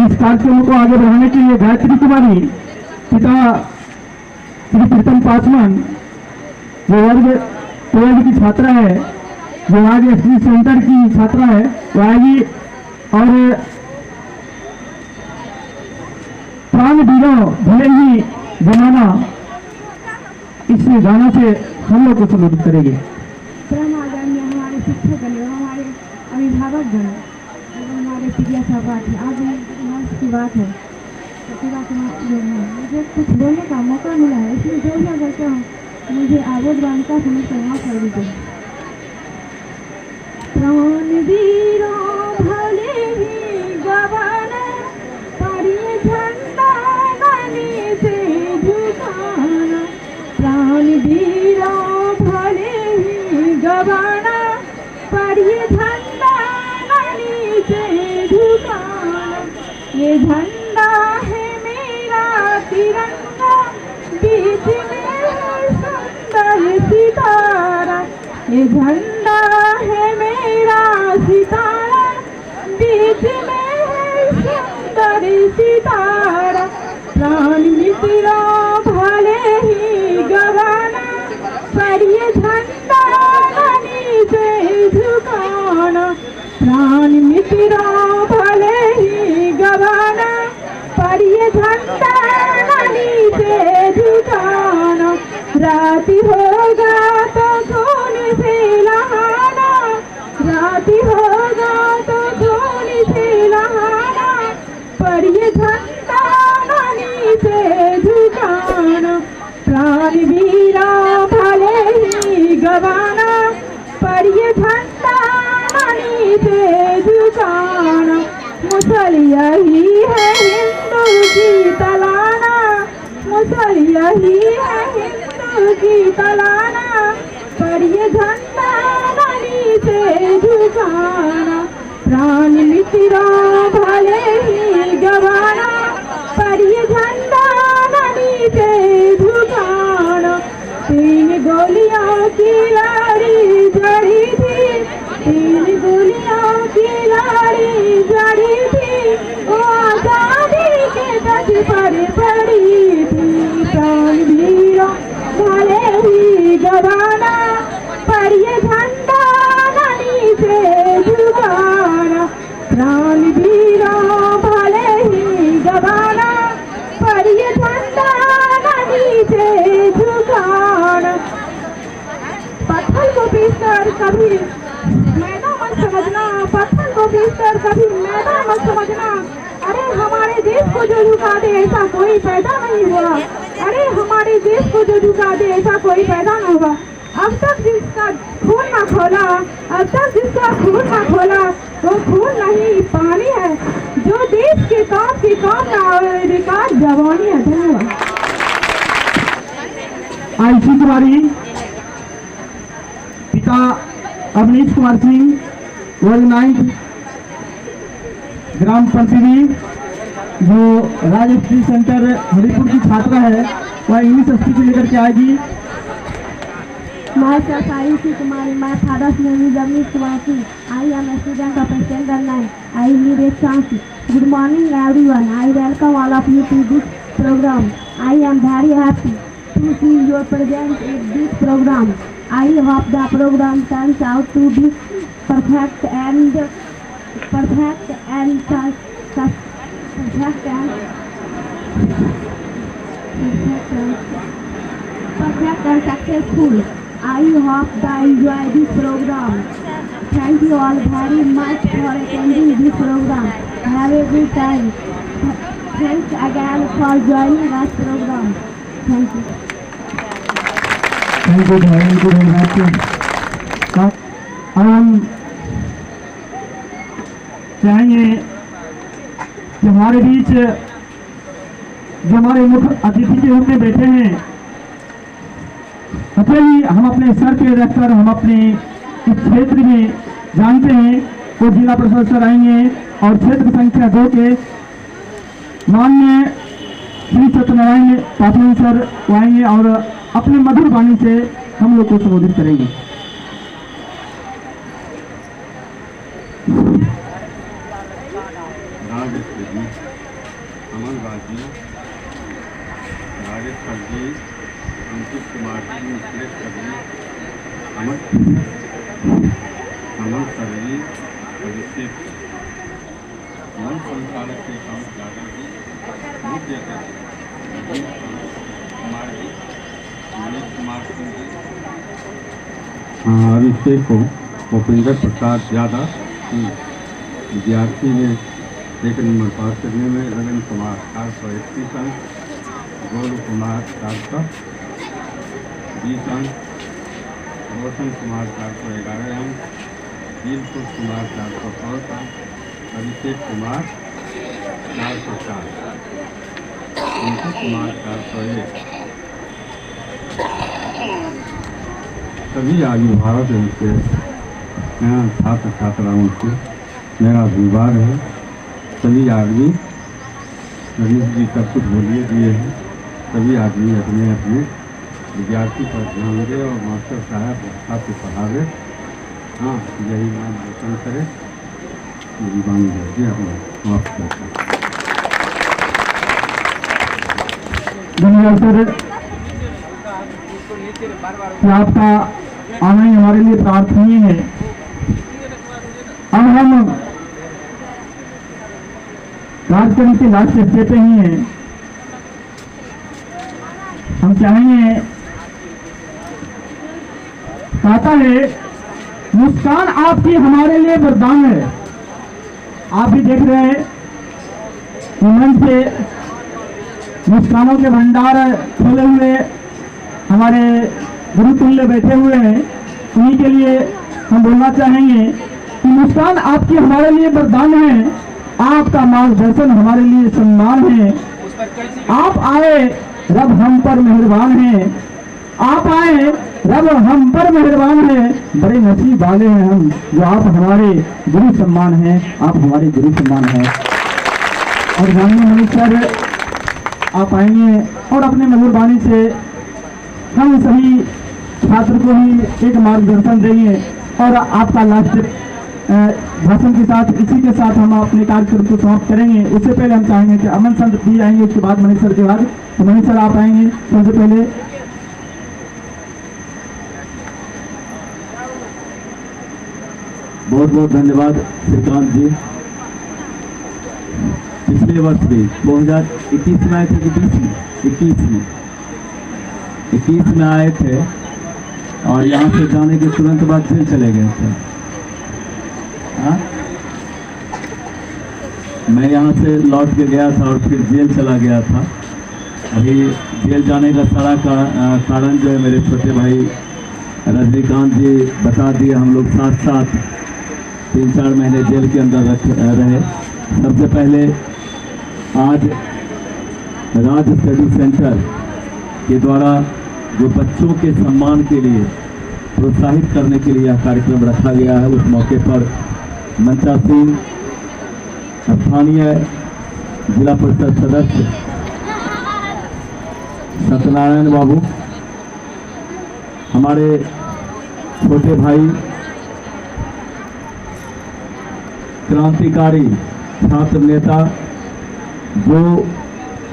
इस कार्यक्रम को आगे बढ़ाने के लिए गायत्री कुमारी पिता श्री प्रीतम पासवान, जो वर्ग 12 की छात्रा है, जो आज एसपी सेंटर की छात्रा है, वो आएगी और प्राण दीनो भले ही जमाना इस गाना से हम लोग को संबोधित करेंगे। आदरणीय हमारे शिक्षकगण, हमारे अभिभावकगण एवं हमारे प्रिय सहपाठी, आज मंच की बात है, मुझे कुछ बोलने का मौका मिला है, इसलिए जो करता हूँ मुझे आवाज बांधता समझ करना कर दीजिए। प्राण वीरों भले ही गवाना, परिये झंडा गनी से झुकाना। प्राण वीरों भले ही गवाना, परिये झंडा गनी से झुकाना। ये झंडा है मेरा तिरंगा, बीच में है सुंदर सितारा। ये झंडा है मेरा सितारा, बीच में है सुंदर सितारा। प्राण मित्रों भले ही गवाना, पर ये झंडा गनी से झुकाना। प्राण मित्रों भले ही गवाना, पर पढ़िए झंडा नीचे झुकाना, राति होगा तो खून से नहाना, राति होगा तो खून से नहाना, पढ़िए झंडा नीचे झुकाना, प्राण वीरा भले ही गवाना, पढ़िए झंडा नीचे झुकाना, मुसल यही है हिंदू की तलाना, मुसल यही है हिंदू की तलाना, पढ़िए झंडा नीचे झुकाना, प्राण मित्रों भले ही गवाना, पढ़िए झंडा नीचे झुकाना, 3 गोलियों की लड़ी जड़ी थी, 3 गोलियों की लड़ी जड़ी थी, वो आजादी के दस पर पड़ी थी, प्राण वीरों भले ही गवाना, पढ़िए झंडा नीचे झुकाना, प्राण वीरों भले ही गवाना, पढ़िए झंडा नीचे झुकाना। पत्थर को पीसकर कभी मैदा मत समझना, पत्थर को पीसकर कभी मैदा मत समझना, अरे हमारे देश को जो झुका दे ऐसा कोई पैदा नहीं हुआ, अरे हमारे देश को जो झुका दे ऐसा कोई पैदा न हुआ। अब तक जिसका खून न खोला, अब तक जिसका खून न खोला, वो खून नहीं पानी है, जो देश के काम न आवे बेकार जवानी है। धन्यवाद। आईसी कुमारी पिता अवनीश कुमार सिंह, वर्ग 9 ग्राम पंचमी, जो राजश्री सेंटर हरिपुर की छात्रा है, वह इंग्लिश स्पीच लेकर के आएगी। Myself, Ayushi Kumari. My father's name is Avnish Kumar Singh. I am a student of Standard 9. I need a chance. Good morning, everyone. I welcome all of you to this program. I am very happy to see your presence in this program. I hope the program turns out to be perfect and successful. I hope that you enjoy this program. Thank you all very much for attending this program. Have a good time. Thanks again for joining us program. Thank you. Thank you धन्यवाद। अब हम चाहेंगे कि हमारे बीच जो हमारे मुख्य अतिथि के रूप में बैठे हैं, पहले ही हम अपने सर पे रखकर हम अपने इस क्षेत्र में जानते हैं वो जिला परिषद सर आएंगे और क्षेत्र संख्या 2 के माननीय श्री सत्यनारायण पाटन सर वो आएंगे और अपने मधुर वाणी से हम लोग को संबोधित करेंगे। अमन बाजी, राजेश खर्जी, अंकित कुमार जी, निखिलेश खर्जी, अमन खर्जी, अभिषेक मन संचालक के काम यादव जी, मुख्य अतिथि कुमार जी, मनीष कुमार सिंह जी, अभिषेक भूपेंद्र प्रसाद यादव, विद्यार्थी में 1 नंबर पास करने में रविंद्र कुमार 431 अंक, गोलू कुमार 400 20 अंक, रोशन कुमार 411 अंक, दिलपुर कुमार 405 अंक, अभिषेक कुमार 404, अंकित कुमार 401। सभी अभिभावक उनसे छात्र छात्राओं से मेरा अभिवादन है। सभी आदमी रमेश जी सब कुछ बोलिए दिए हैं, सभी आदमी अपने अपने विद्यार्थी पर ध्यान दे और मास्टर साहब अच्छा से पढ़ावे। हाँ, यही नाम रोशन करे। मेरी बानी करके अपना माफ करता हूँ। धन्यवाद सर, आपका आना ही हमारे लिए प्रार्थनीय है। अब हम कार्यक्रम के लास्ट स्टेप पे ही हैं। हम चाहेंगे, कहता है मुस्कान आपकी हमारे लिए वरदान है। आप भी देख रहे हैं मंच से मुस्कानों के भंडार खोले हुए हमारे गुरुतुल्य बैठे हुए हैं। उन्हीं के लिए हम बोलना चाहेंगे कि मुस्कान आपकी हमारे लिए वरदान है, आपका मार्गदर्शन हमारे लिए सम्मान है। आप आए रब हम पर मेहरबान है, आप आए रब हम पर मेहरबान है। बड़े नसीब वाले हैं हम जो आप हमारे गुरु सम्मान हैं, आप हमारे गुरु सम्मान हैं। और माननीय मनीष सर आप आएंगे और अपने मधुर वाणी से हम सभी छात्र को ही एक मार्गदर्शन देंगे और आपका लास्ट भाषण के साथ, इसी के साथ हम अपने कार्यक्रम को समाप्त करेंगे। उससे पहले हम चाहेंगे कि अमन सर भी आएंगे, उसके बाद मनीष सर के बाद। तो मनीष सर आप आएंगे सबसे पहले। बहुत बहुत धन्यवाद श्रीकांत जी। पिछले वर्ष भी 2021 में आए थे कि 21 में आए थे और यहाँ से जाने के तुरंत बाद जेल चले गए थे। हाँ, मैं यहाँ से लौट के गया था और फिर जेल चला गया था। अभी जेल जाने का सारा कारण जो है मेरे छोटे भाई रजनीकांत जी बता दिए। हम लोग साथ साथ 3-4 महीने जेल के अंदर रहे। सबसे पहले आज राज स्टडी सेंटर के द्वारा जो बच्चों के सम्मान के लिए प्रोत्साहित करने के लिए यह कार्यक्रम रखा गया है, उस मौके पर मंचासीन स्थानीय जिला परिषद सदस्य सत्यनारायण बाबू, हमारे छोटे भाई क्रांतिकारी छात्र नेता जो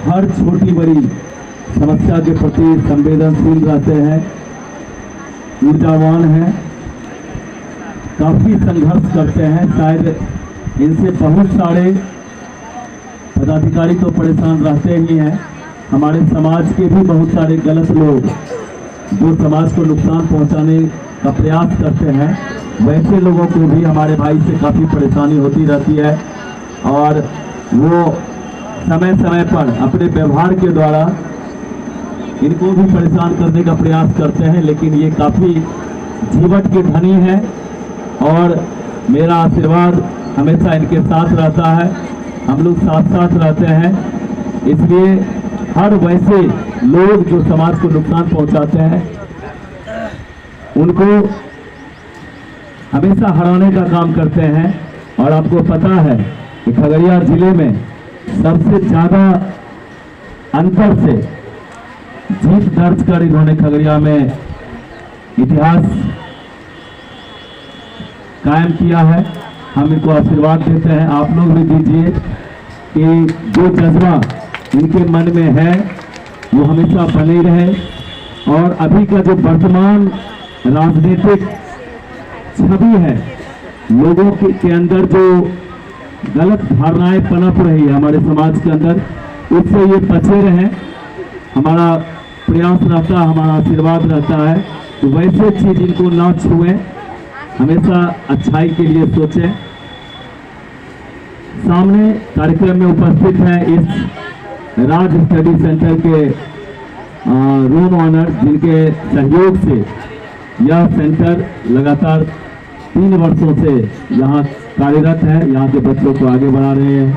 हर छोटी बड़ी समस्या के प्रति संवेदनशील रहते हैं, ऊर्जावान हैं, काफ़ी संघर्ष करते हैं। शायद इनसे बहुत सारे पदाधिकारी तो परेशान रहते ही हैं, हमारे समाज के भी बहुत सारे गलत लोग जो समाज को नुकसान पहुंचाने का प्रयास करते हैं, वैसे लोगों को भी हमारे भाई से काफ़ी परेशानी होती रहती है और वो समय समय पर अपने व्यवहार के द्वारा इनको भी परेशान करने का प्रयास करते हैं। लेकिन ये काफ़ी जीवट के धनी है और मेरा आशीर्वाद हमेशा इनके साथ रहता है। हम लोग साथ साथ रहते हैं, इसलिए हर वैसे लोग जो समाज को नुकसान पहुंचाते हैं उनको हमेशा हराने का काम करते हैं। और आपको पता है कि खगड़िया जिले में सबसे ज़्यादा अंतर से जीत दर्ज कर इन्होंने खगड़िया में इतिहास कायम किया है। हम इनको आशीर्वाद देते हैं, आप लोग भी दीजिए कि जो जज्बा इनके मन में है वो हमेशा बने रहे। और अभी का जो वर्तमान राजनीतिक छवि है, लोगों के अंदर जो गलत धारणाएं पनप रही है हमारे समाज के अंदर, उससे ये बचे रहें। हमारा प्रयास रहता है, हमारा आशीर्वाद रहता है तो वैसे चीज इनको ना छुएं, हमेशा अच्छाई के लिए सोचें। सामने कार्यक्रम में उपस्थित है इस राज स्टडी सेंटर के रूम ऑनर, जिनके सहयोग से यह सेंटर लगातार 3 वर्षों से यहाँ कार्यरत है, यहाँ के बच्चों को आगे बढ़ा रहे हैं।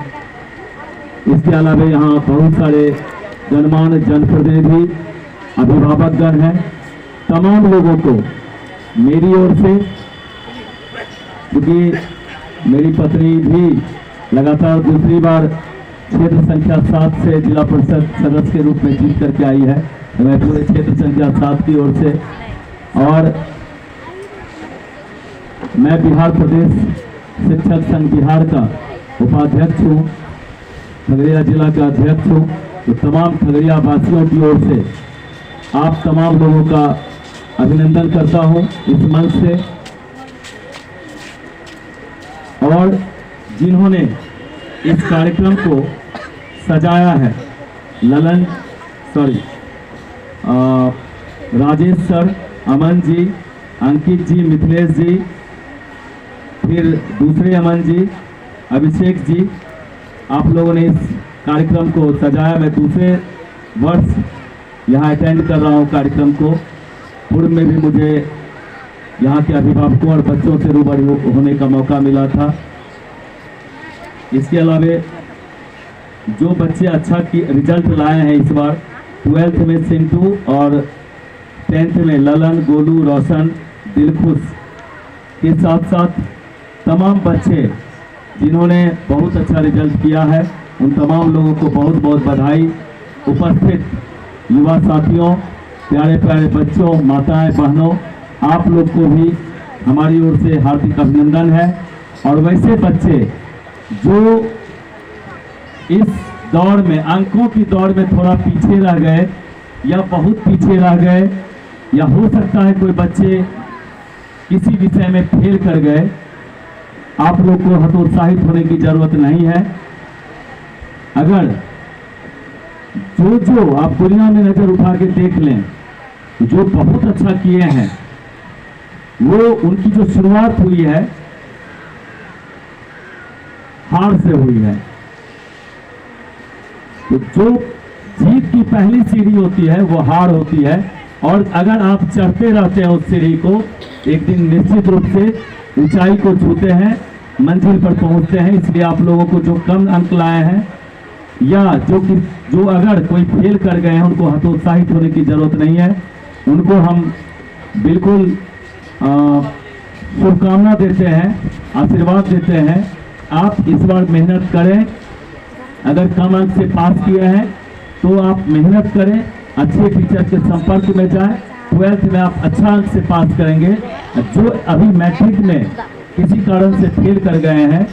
इसके अलावा यहाँ बहुत सारे गणमान्य जनप्रतिनिधि अभिभावकगण हैं। तमाम लोगों को मेरी ओर से, क्योंकि मेरी पत्नी भी लगातार दूसरी बार क्षेत्र संख्या 7 से जिला परिषद सदस्य के रूप में जीत करके आई है, तो मैं पूरे क्षेत्र संख्या 7 की ओर से और मैं बिहार प्रदेश शिक्षक संघ बिहार का उपाध्यक्ष हूँ, खगड़िया जिला का अध्यक्ष हूँ। तो तमाम खगड़िया वासियों की ओर से आप तमाम लोगों का अभिनंदन करता हूँ इस मंच से। और जिन्होंने इस कार्यक्रम को सजाया है। राजेश सर, अमन जी, अंकित जी, मिथिलेश जी, फिर दूसरे अमन जी, अभिषेक जी, आप लोगों ने इस कार्यक्रम को सजाया। मैं दूसरे वर्ष यहाँ अटेंड कर रहा हूँ कार्यक्रम को। पूर्व में भी मुझे यहाँ के अभिभावकों और बच्चों से रूबरू होने का मौका मिला था। इसके अलावा जो बच्चे अच्छा रिजल्ट लाए हैं इस बार 12th में सिंटू और 10th में ललन, गोलू, रोशन, दिलखुश के साथ साथ तमाम बच्चे जिन्होंने बहुत अच्छा रिजल्ट किया है, उन तमाम लोगों को बहुत बहुत बधाई। उपस्थित युवा साथियों, प्यारे प्यारे बच्चों, माताएं, बहनों, आप लोग को भी हमारी ओर से हार्दिक अभिनंदन है। और वैसे बच्चे जो इस दौड़ में, अंकों की दौड़ में थोड़ा पीछे रह गए या बहुत पीछे रह गए, या हो सकता है कोई बच्चे किसी विषय में फेल कर गए, आप लोग को हतोत्साहित होने की जरूरत नहीं है। अगर जो आप दुनिया में नजर उठा के देख लें, जो बहुत अच्छा किए हैं, वो उनकी जो शुरुआत हुई है हार से हुई है। तो जो जीत की पहली सीढ़ी होती है वो हार होती है, और अगर आप चढ़ते रहते हैं उस सीढ़ी को, एक दिन निश्चित रूप से ऊंचाई को छूते हैं, मंजिल पर पहुंचते हैं। इसलिए आप लोगों को जो कम अंक लाए हैं या जो अगर कोई फेल कर गए हैं, उनको हतोत्साहित होने की जरूरत नहीं है। उनको हम बिल्कुल शुभकामना देते हैं, आशीर्वाद देते हैं। आप इस बार मेहनत करें। अगर कम अंक से पास किए हैं तो आप मेहनत करें, अच्छे टीचर के संपर्क में जाएं। 12th में आप अच्छा अंक से पास करेंगे। जो अभी मैट्रिक में किसी कारण से फेल कर गए हैं,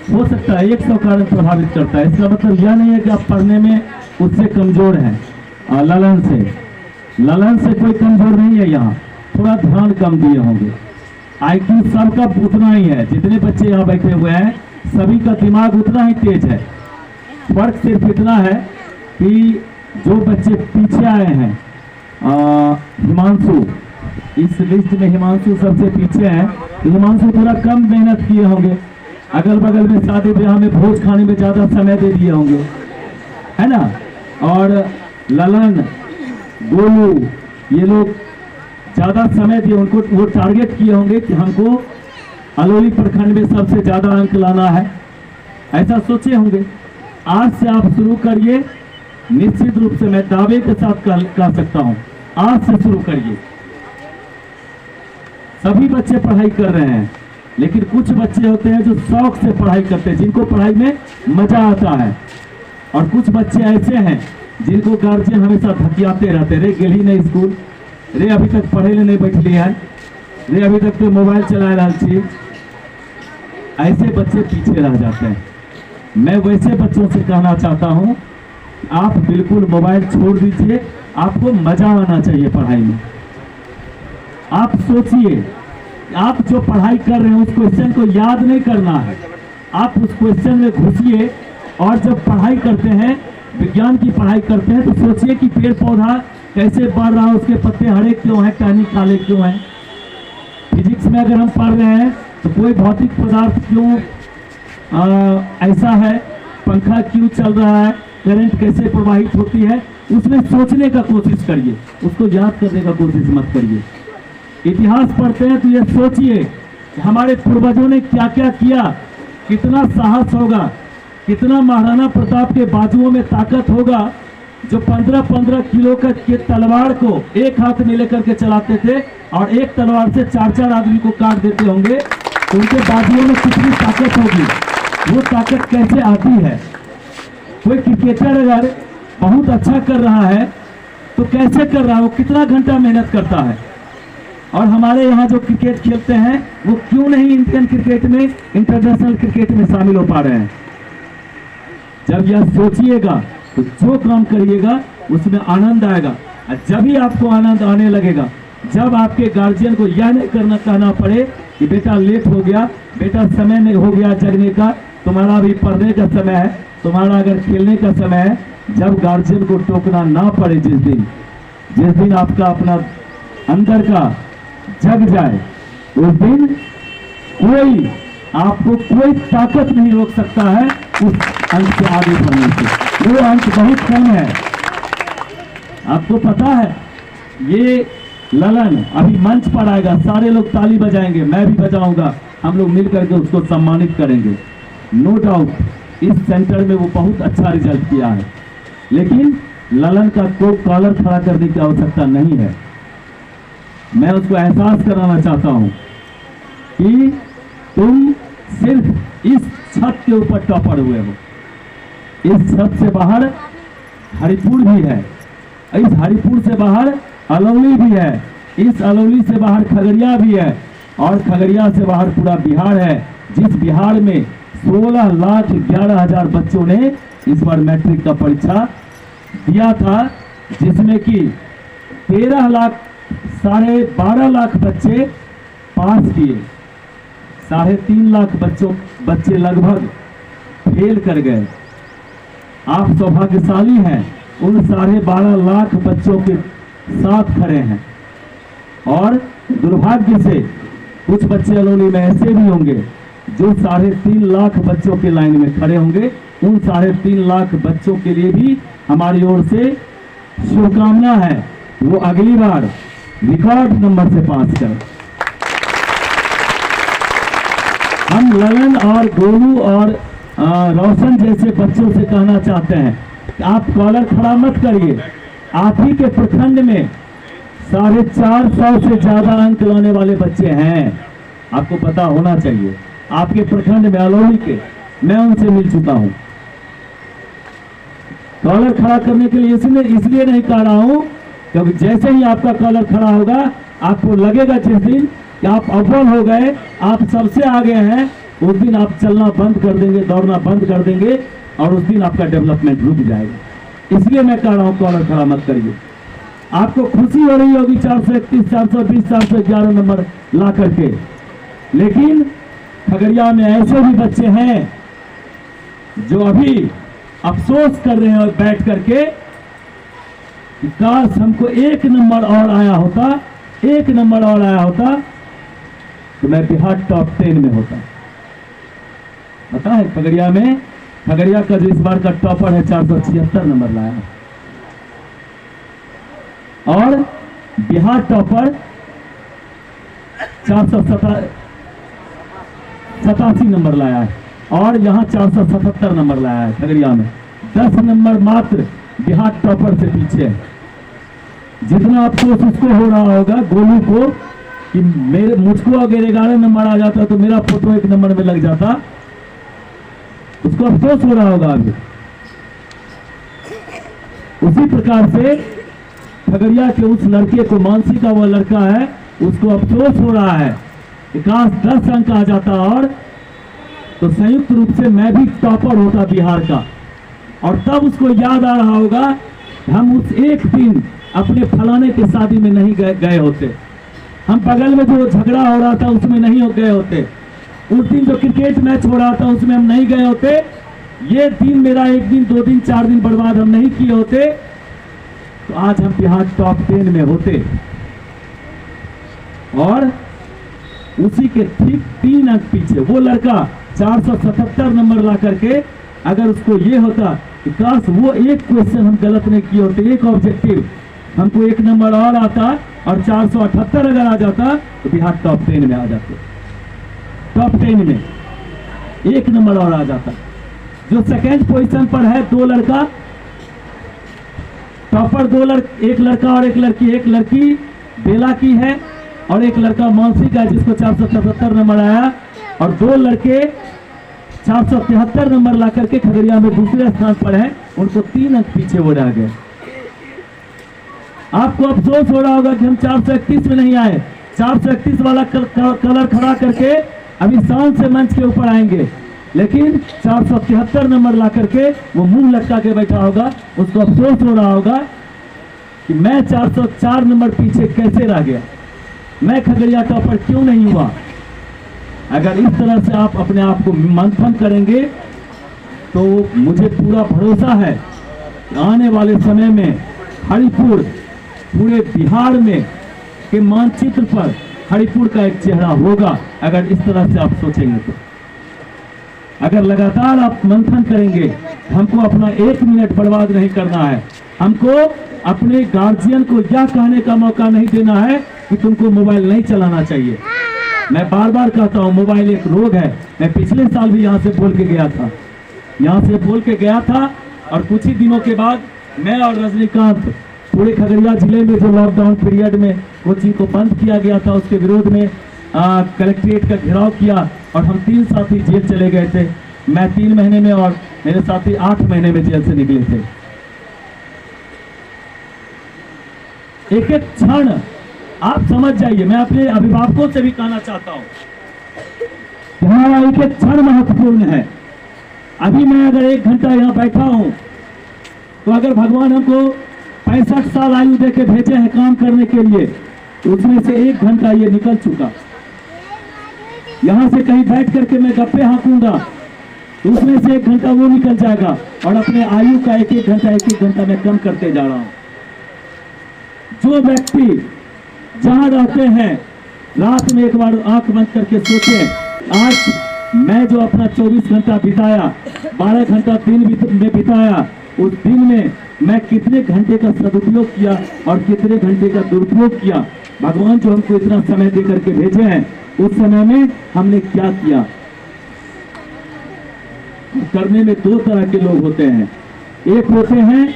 हो सकता है 100 कारण प्रभावित करता है। इसका मतलब यह नहीं है कि आप पढ़ने में उससे कमजोर हैं। ललन से कोई कमजोर नहीं है, यहाँ थोड़ा ध्यान कम दिए होंगे। IQ सबका उतना ही है, जितने बच्चे यहाँ बैठे हुए हैं सभी का दिमाग उतना ही तेज है। फर्क सिर्फ इतना है कि जो बच्चे पीछे आए हैं, हिमांशु, इस लिस्ट में हिमांशु सबसे पीछे हैं। हिमांशु थोड़ा कम मेहनत किए होंगे, अगल बगल में शादी ब्याह में भोज खाने में ज्यादा समय दे दिए होंगे, है ना। और ललन, गोलू, ये लोग ज्यादा समय दिए, उनको वो टारगेट किए होंगे कि हमको अलौली प्रखंड में सबसे ज्यादा अंक लाना है, ऐसा सोचे होंगे। आज से आप शुरू करिए, निश्चित रूप से मैं दावे के साथ कह सकता हूं, आज से शुरू करिए। सभी बच्चे पढ़ाई कर रहे हैं, लेकिन कुछ बच्चे होते हैं जो शौक से पढ़ाई करते हैं, जिनको पढ़ाई में मजा आता है। और कुछ बच्चे ऐसे हैं जिनको गार्जियन हमेशा धकियाते रहते, रे गेली नहीं स्कूल, रे अभी तक पढ़े नहीं बैठली है, रे अभी तक तो मोबाइल चला रहा छी। ऐसे बच्चे पीछे रह जाते हैं। मैं वैसे बच्चों से कहना चाहता हूं, आप बिल्कुल मोबाइल छोड़ दीजिए। आपको मजा आना चाहिए पढ़ाई में। आप सोचिए, आप जो पढ़ाई कर रहे हैं उस क्वेश्चन को याद नहीं करना है, आप उस क्वेश्चन में घुसिए। और जब पढ़ाई करते हैं, विज्ञान की पढ़ाई करते हैं, तो सोचिए कि पेड़ पौधा कैसे बढ़ रहा है, उसके पत्ते हरे क्यों हैं, टहनी काले क्यों हैं। फिजिक्स में अगर हम पढ़ रहे हैं तो कोई भौतिक पदार्थ क्यों ऐसा है, पंखा क्यों चल रहा है, करंट कैसे प्रवाहित होती है, उसमें सोचने का कोशिश करिए, उसको याद करने का कोशिश मत करिए। इतिहास पढ़ते हैं तो ये सोचिए कि हमारे पूर्वजों ने क्या क्या किया, कितना साहस होगा, कितना महाराणा प्रताप के बाजुओं में ताकत होगा, जो 15-15 किलो का के तलवार को एक हाथ में लेकर के चलाते थे और एक तलवार से 4-4 आदमी को काट देते होंगे। तो उनके बाजुओं में कितनी ताकत होगी, वो ताकत कैसे आती है। कोई क्रिकेटर अगर बहुत अच्छा कर रहा है तो कैसे कर रहा है, वो कितना घंटा मेहनत करता है। और हमारे यहाँ जो क्रिकेट खेलते हैं वो क्यों नहीं इंडियन क्रिकेट में, इंटरनेशनल क्रिकेट में शामिल हो पा रहे हैं। जब यह सोचिएगा तो जो काम करिएगा उसमें आनंद आएगा। और जब ही आपको आनंद आने लगेगा, जब आपके गार्जियन को यह नहीं कहना पड़े कि बेटा लेट हो गया, बेटा समय नहीं हो गया जगने का, तुम्हारा भी पढ़ने का समय है, तुम्हारा अगर खेलने का समय है, जब गार्जियन को टोकना ना पड़े, जिस दिन आपका अपना अंदर का जग जाए, उस दिन कोई आपको कोई ताकत नहीं रोक सकता है उस अंक से आगे बढ़ने से। वो अंक बहुत कम है, आपको पता है। ये ललन अभी मंच पर आएगा, सारे लोग ताली बजाएंगे, मैं भी बजाऊंगा, हम लोग मिलकर के उसको सम्मानित करेंगे। नो डाउट इस सेंटर में वो बहुत अच्छा रिजल्ट किया है, लेकिन ललन का कोई कॉलर खड़ा करने की आवश्यकता नहीं है। मैं उसको एहसास कराना चाहता हूं कि तुम सिर्फ इस छत के ऊपर टॉपर हुए हो। इस छत से बाहर हरिपुर भी है, इस हरिपुर से बाहर अलौली भी है, इस अलौली से बाहर खगड़िया भी है, और खगड़िया से बाहर पूरा बिहार है, जिस बिहार में 16,11,000 बच्चों ने इस बार मैट्रिक का परीक्षा दिया था, जिसमें कि 13 लाख 12.5 लाख बच्चे पास किए, 3.5 लाख बच्चे लगभग फेल कर गए। आप सौभाग्यशाली हैं, उन 12.5 लाख बच्चों के साथ खड़े हैं। और दुर्भाग्य से कुछ बच्चे अलौली में ऐसे भी होंगे जो 3.5 लाख बच्चों के लाइन में खड़े होंगे। उन 3.5 लाख बच्चों के लिए भी हमारी ओर से शुभकामना है, वो अगली बार रिकॉर्ड नंबर से पास करें। हम ललन और गोलू और रोशन जैसे बच्चों से कहना चाहते हैं कि आप कॉलर खड़ा मत करिए। आप ही के प्रखंड में 450 से ज्यादा अंक लाने वाले बच्चे हैं, आपको पता होना चाहिए। आपके प्रखंड में अलौली के, मैं उनसे मिल चुका हूं। कॉलर खड़ा करने के लिए इसलिए नहीं कह रहा हूं क्योंकि जैसे ही आपका कॉलर खड़ा होगा, आपको लगेगा जिस दिन कि आप अव्वल हो गए, आप सबसे आगे हैं, उस दिन आप चलना बंद कर देंगे, दौड़ना बंद कर देंगे, और उस दिन आपका डेवलपमेंट रुक जाएगा। इसलिए मैं कह रहा हूं कॉलर खड़ा मत करिए। आपको खुशी हो रही होगी 431, 420, 411 नंबर ला करके, लेकिन खगड़िया में ऐसे भी बच्चे हैं जो अभी अफसोस कर रहे हैं बैठ करके कि काश हमको 1 नंबर और आया होता, 1 नंबर और आया होता तो मैं बिहार टॉप 10 में होता। पता है खगड़िया का जो इस बार का टॉपर है 476 नंबर लाया, और बिहार टॉपर 487 नंबर लाया है, और यहाँ 477 नंबर लाया है खगड़िया में। 10 नंबर मात्र बिहार टॉपर से पीछे है। जितना अफसोस उसको हो रहा होगा गोलू को कि मुझको अगर 11 नंबर आ जाता तो मेरा फोटो 1 नंबर में लग जाता, उसको अफसोस हो रहा होगा अभी। उसी प्रकार से खगड़िया के उस लड़के को, मानसी का वो लड़का है, उसको अफसोस हो रहा है कि काश 10 अंक आ जाता और तो संयुक्त रूप से मैं भी टॉपर होता बिहार का। और तब उसको याद आ रहा होगा हम उस एक दिन अपने फलाने के शादी में नहीं गए होते, हम बगल में जो झगड़ा हो रहा था उसमें नहीं गए होते, उस दिन जो क्रिकेट मैच हो रहा था उसमें हम नहीं गए होते, ये दिन मेरा 1 दिन 2 दिन 4 दिन बर्बाद हम नहीं किए होते, तो आज हम बिहार टॉप 10 में होते। और उसी के ठीक 3 अंक पीछे वो लड़का 477 नंबर ला करके, अगर उसको ये होता कि काश वो एक क्वेश्चन हम गलत नहीं किए होते, एक ऑब्जेक्टिव हमको 1 नंबर और आता और 478 अगर आ जाता तो बिहार टॉप 10 में आ जाते। टॉप 10 में 1 नंबर और आ जाता। जो सेकेंड पोजीशन पर है 2 लड़का टॉपर, 1 लड़का और 1 लड़की, 1 लड़की बेला की है और 1 लड़का मानसी का है जिसको 477 नंबर आया, और 2 लड़के 473 नंबर ला करके खगड़िया में दूसरे स्थान पर हैं, उनको 3 अंक पीछे वो रह गए। आपको अफसोस हो रहा होगा कि हम 431 में नहीं आए। 431 वाला कलर खड़ा करके अभी शान से मंच के ऊपर आएंगे, लेकिन 473 नंबर ला करके वो मुंह लटका के बैठा होगा, उसको अफसोस हो रहा होगा कि मैं 404 नंबर पीछे कैसे रह गया, मैं खगड़िया टॉपर क्यों नहीं हुआ। अगर इस तरह से आप अपने आप को मंथन करेंगे तो मुझे पूरा भरोसा है कि आने वाले समय में हरिपुर पूरे बिहार में के मानचित्र पर हरिपुर का एक चेहरा होगा। अगर इस तरह से आप सोचेंगे तो अगर लगातार आप मंथन करेंगे, हमको अपना 1 मिनट बर्बाद नहीं करना है। हमको अपने गार्जियन को यह कहने का मौका नहीं देना है कि तुमको मोबाइल नहीं चलाना चाहिए। मैं बार बार कहता हूँ मोबाइल एक रोग है। मैं पिछले साल भी यहाँ से बोल के गया था और कुछ ही दिनों के बाद मैं और रजनीकांत पूरे खगड़िया जिले में जो लॉकडाउन पीरियड में कोचिंग को बंद किया गया था उसके विरोध में कलेक्ट्रेट का घेराव किया और हम 3 साथी जेल चले गए थे। मैं 3 महीने में और मेरे साथी 8 महीने में जेल से निकले थे। एक एक क्षण आप समझ जाइए। मैं अपने अभिभावकों से भी कहना चाहता हूं कि हमारा एक एक क्षण महत्वपूर्ण है। अभी मैं अगर 1 घंटा यहाँ बैठा हूं तो अगर भगवान हमको 65 साल आयु दे के भेजे हैं काम करने के लिए, उसमें से 1 घंटा ये निकल चुका। यहां से कहीं बैठ करके मैं गप्पे हाँकूंगा तो उसमें से 1 घंटा वो निकल जाएगा और अपने आयु का एक एक घंटा मैं कम करते जा रहा हूं। जो व्यक्ति जहां रहते हैं रात में एक बार आंख बंद करके सोचें, आज मैं जो अपना 24 घंटा बिताया, 12 घंटा दिन में बिताया, उस दिन में मैं कितने घंटे का सदुपयोग किया और कितने घंटे का दुरुपयोग किया। भगवान जो हमको इतना समय दे करके भेजे हैं उस समय में हमने क्या किया। करने में 2 तरह के लोग होते हैं। एक होते हैं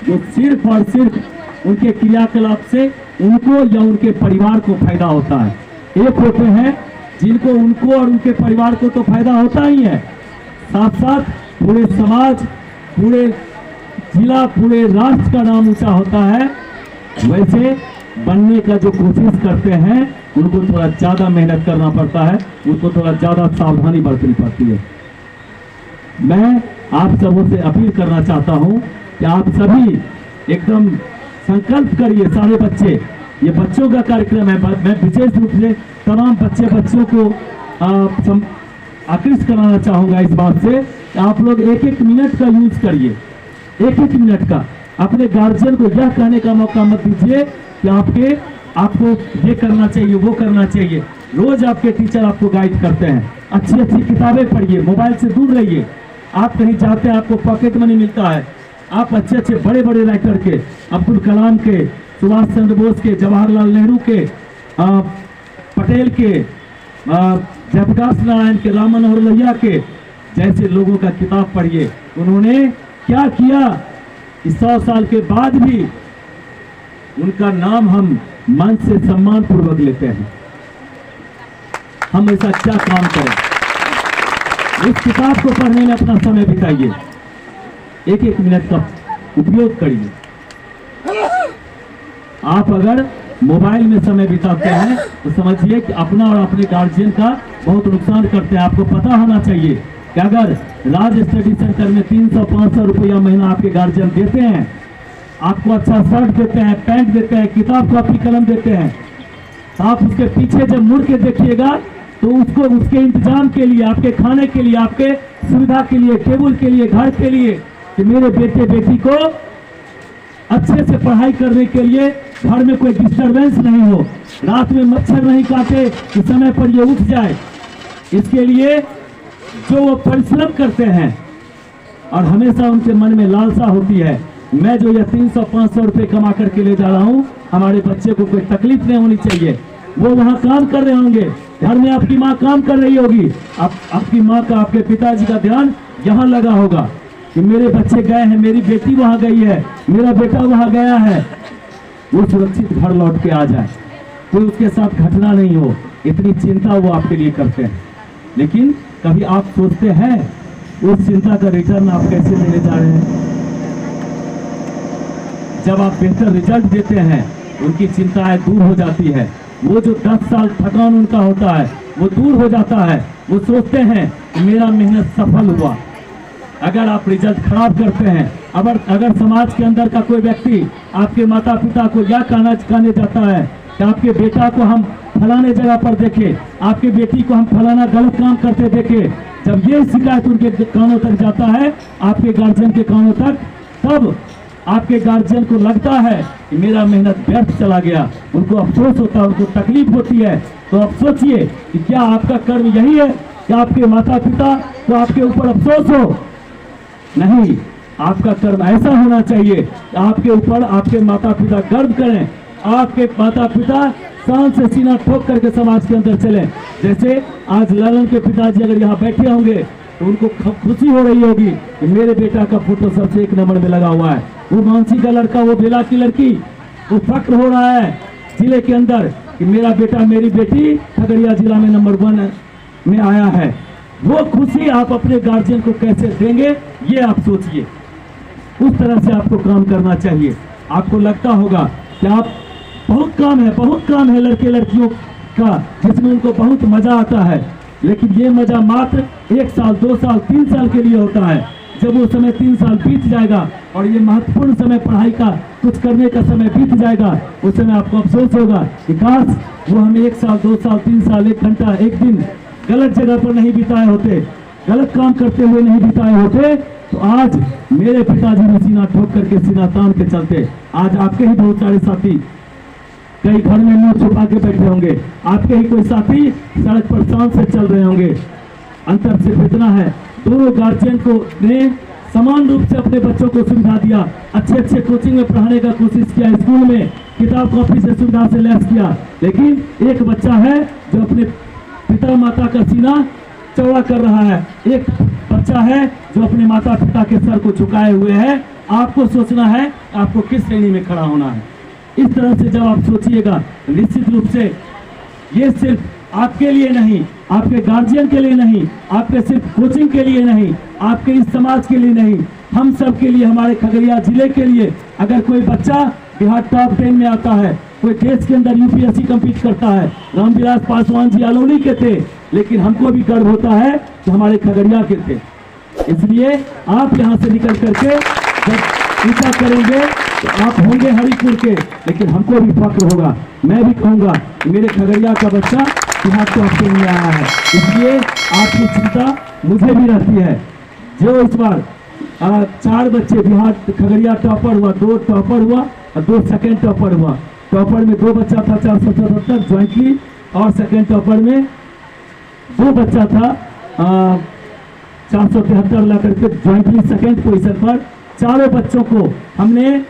जो सिर्फ और सिर्फ उनके क्रियाकलाप से उनको या उनके परिवार को फायदा होता है। एक होते हैं जिनको उनको और उनके परिवार को तो फायदा होता ही है, साथ साथ पूरे समाज, पूरे जिला, पूरे राष्ट्र का नाम ऊंचा होता है। वैसे बनने का जो कोशिश करते हैं उनको थोड़ा ज्यादा मेहनत करना पड़ता है, उनको थोड़ा ज्यादा सावधानी बरतनी पड़ती है। मैं आप सबों से अपील करना चाहता हूं कि आप सभी एकदम संकल्प करिए। सारे बच्चे, ये बच्चों का कार्यक्रम है। मैं विशेष रूप से तमाम बच्चों को आकृष्ट कराना चाहूंगा इस बात से कि आप लोग 1-1 मिनट का यूज करिए। 1-1 मिनट का अपने गार्जियन को यह कहने का मौका मत दीजिए कि आपको ये करना चाहिए, वो करना चाहिए। रोज आपके टीचर आपको गाइड करते हैं। अच्छी अच्छी किताबें पढ़िए, मोबाइल से दूर रहिए। आप कहीं जाते हैं आपको पॉकेट मनी मिलता है, आप अच्छे अच्छे बड़े बड़े राइटर के, अब्दुल कलाम के, सुभाष चंद्र बोस के, जवाहरलाल नेहरू के, पटेल के, जयप्रकाश नारायण के, राम मनोहर लोहिया के जैसे लोगों का किताब पढ़िए। उन्होंने क्या किया, इस 100 साल के बाद भी उनका नाम हम मन से सम्मान पूर्वक लेते हैं। हम ऐसा क्या काम करें, इस किताब को पढ़ने में अपना समय बिताइए, 1-1 मिनट का उपयोग करिए। आप अगर मोबाइल में समय बिताते हैं तो समझिए कि अपना और अपने गार्जियन का बहुत नुकसान करते हैं। आपको पता होना चाहिए कि अगर राज स्टडी सेंटर में 300-500 रुपया महीना आपके गार्जियन देते हैं, आपको अच्छा शर्ट देते हैं, पैंट देते हैं, किताब कॉपी कलम देते हैं, तो आप उसके पीछे जब मुड़ के देखिएगा तो उसको उसके इंतजाम के लिए, आपके खाने के लिए, आपके सुविधा के लिए, टेबल के लिए, घर के लिए, कि मेरे बेटे बेटी को अच्छे से पढ़ाई करने के लिए घर में कोई डिस्टरबेंस नहीं हो, रात में मच्छर नहीं काटे, कि समय पर ये उठ जाए। इसके लिए जो वो परिश्रम करते हैं और हमेशा उनके मन में लालसा होती है, मैं जो ये 300-500 रुपये कमा करके ले जा रहा हूँ, हमारे बच्चे को कोई तकलीफ नहीं होनी चाहिए। वो वहाँ काम कर रहे होंगे, घर में आपकी माँ काम कर रही होगी, आपकी माँ का, आपके पिताजी का ध्यान यहाँ लगा होगा कि मेरे बच्चे गए हैं, मेरी बेटी वहाँ गई है, मेरा बेटा वहाँ गया है, वो सुरक्षित घर लौट के आ जाए, कोई उसके साथ घटना नहीं हो, इतनी चिंता वो आपके लिए करते हैं। लेकिन कभी आप सोचते हैं उस चिंता का रिटर्न आप कैसे लेने जा रहे हैं? जब आप बेहतर रिजल्ट देते हैं उनकी चिंताएं दूर हो जाती है। वो जो 10 साल थकान उनका होता है वो दूर हो जाता है। वो सोचते हैं कि मेरा मेहनत सफल हुआ। अगर आप रिजल्ट खराब करते हैं, अगर समाज के अंदर का कोई व्यक्ति आपके माता पिता को यह कहने जाता है कि आपके बेटा को हम फलाने जगह पर देखे, आपके बेटी को हम फलाना गलत काम करते देखे। जब ये शिकायत उनके कानों तक जाता है, आपके गार्जियन के कानों तक, तब आपके गार्जियन को लगता है कि मेरा मेहनत व्यर्थ चला गया, उनको अफसोस होता है, उनको तकलीफ होती है। तो अब सोचिए कि क्या आपका कर्म यही है कि आपके माता पिता को आपके ऊपर अफसोस हो? नहीं, आपका कर्म ऐसा होना चाहिए कि आपके ऊपर आपके माता पिता गर्व करें, आपके माता पिता शान से सीना ठोक करके समाज के अंदर चलें। जैसे आज ललन के पिताजी अगर यहाँ बैठे होंगे तो उनको खुशी हो रही होगी कि मेरे बेटा का फोटो सबसे 1 नंबर में लगा हुआ है। वो मानसी का लड़का, वो बेला की लड़की, वो फक्र हो रहा है जिले के अंदर कि मेरा बेटा मेरी बेटी खगड़िया जिला में नंबर 1 में आया है। वो खुशी आप अपने गार्जियन को कैसे देंगे, ये आप सोचिए। उस तरह से आपको काम करना चाहिए। आपको लगता होगा कि आप बहुत काम है लड़के लड़कियों का, जिसमें उनको बहुत मजा आता है, लेकिन ये मजा मात्र 1 साल 2 साल 3 साल के लिए होता है। जब वो समय 3 साल बीत जाएगा और ये महत्वपूर्ण समय पढ़ाई का कुछ करने का समय बीत जाएगा, उस समय आपको अफसोस होगा कि काश वो हमें 1 साल 2 साल 3 साल 1 घंटा 1 दिन गलत जगह पर नहीं बिताए होते, गलत काम करते हुए नहीं बिताए होते, तो आज मेरे पिताजी ने सीना ठोक करके सीना तान के चलते। आज आपके ही बहुत सारे साथी कई घर में मुंह छुपा के बैठे होंगे, आपके ही कोई साथी सड़क पर शान से चल रहे होंगे। अंतर सिर्फ इतना है, दोनों गार्जियन को ने समान रूप से अपने बच्चों को सुविधा दिया, अच्छे कोचिंग में पढ़ाने का कोशिश किया, स्कूल में किताब कॉपी से सुविधा से लैस किया। लेकिन एक बच्चा है जो अपने पिता माता का सीना चौड़ा कर रहा है, एक बच्चा है जो अपने माता पिता के सर को झुकाए हुए है। आपको सोचना है आपको किस श्रेणी में खड़ा होना है। इस तरह से जब आप सोचिएगा, निश्चित रूप से ये सिर्फ आपके लिए नहीं, आपके गार्जियन के लिए नहीं, आपके सिर्फ कोचिंग के लिए नहीं, आपके इस समाज के लिए नहीं, हम सब के लिए, हमारे खगड़िया जिले के लिए। अगर कोई बच्चा बिहार टॉप 10 में आता है, कोई देश के अंदर यूपीएससी कम्पीट करता है, रामविलास पासवान जी अलौली के थे, लेकिन हमको भी गर्व होता है कि हमारे खगड़िया के थे। इसलिए आप यहाँ से निकल करके जब ऊंचा करेंगे तो आप होंगे हरिपुर के, लेकिन हमको भी फक्र होगा। मैं भी कहूँगा कि मेरे खगड़िया का बच्चा बिहार टॉप 10 में आया है। इसलिए आपकी चिंता मुझे भी रहती है। जो इस बार 4 बच्चे बिहार खगड़िया टॉपर हुआ, 2 टॉपर हुआ और 2 सेकेंड टॉपर हुआ। टॉपर में 2 बच्चा था 477 ज्वाइंटली, और सेकेंड टॉपर में 2 बच्चा था 473 ला करके ज्वाइंटली सेकेंड पोजीशन पर। चारों बच्चों को हमने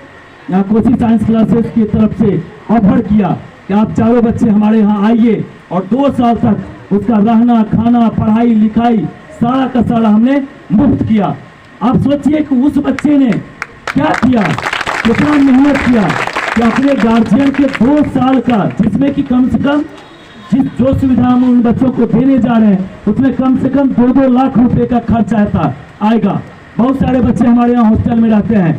कोचिंग साइंस क्लासेस की तरफ से ऑफर किया कि आप चारों बच्चे हमारे यहाँ आइए, और 2 साल तक उसका रहना खाना पढ़ाई लिखाई सारा का सारा हमने मुफ्त किया। आप सोचिए कि उस बच्चे ने क्या किया, कितना मेहनत किया कि अपने गार्जियन के 2 साल का, जिसमें कि कम से कम जो सुविधा हम उन बच्चों को देने जा रहे हैं उसमें कम से कम 2-2 लाख रुपए का खर्च आएगा। बहुत सारे बच्चे हमारे यहाँ हॉस्टल में रहते हैं,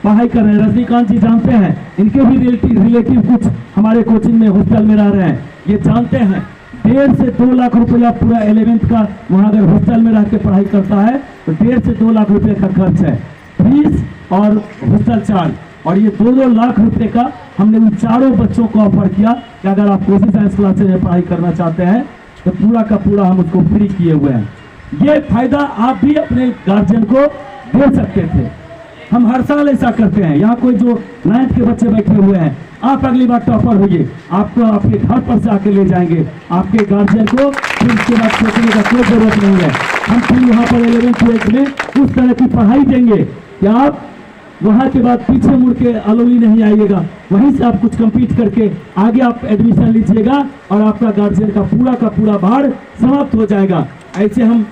पढ़ाई कर रहे हैं। रजनीकांत जी जानते हैं, इनके भी रिलेटिव कुछ हमारे कोचिंग में हॉस्टल में रह रहे हैं, ये जानते हैं 1.5 से 2 लाख रुपया पूरा 11th का वहाँ अगर हॉस्टल में रह के पढ़ाई करता है तो 1.5 से 2 लाख रुपये का खर्च है, फीस और हॉस्टल चार्ज। और ये 2-2 लाख रुपए का हमने उन चारों बच्चों को ऑफर किया कि अगर आप कोचिंग साइंस क्लासेज में पढ़ाई करना चाहते हैं तो पूरा का पूरा हम उसको फ्री किए हुए हैं। ये फायदा आप भी अपने गार्जियन को दे सकते थे। हम हर साल ऐसा करते हैं। यहाँ कोई जो 9th के बच्चे बैठे हुए हैं, आप अगली बार टॉपर होइए, आपको आपके घर पर से आके ले जाएंगे। आपके गार्जियन को फिर उसके बाद सोचने का कोई जरूरत नहीं है। हम फिर यहाँ पर 11th 12th में उस तरह की पढ़ाई देंगे कि आप वहाँ के बाद पीछे मुड़ के अलौली नहीं आइएगा, वहीं से आप कुछ कम्पीट करके आगे आप एडमिशन लीजिएगा और आपका गार्जियन का पूरा भार समाप्त हो जाएगा। ऐसे हम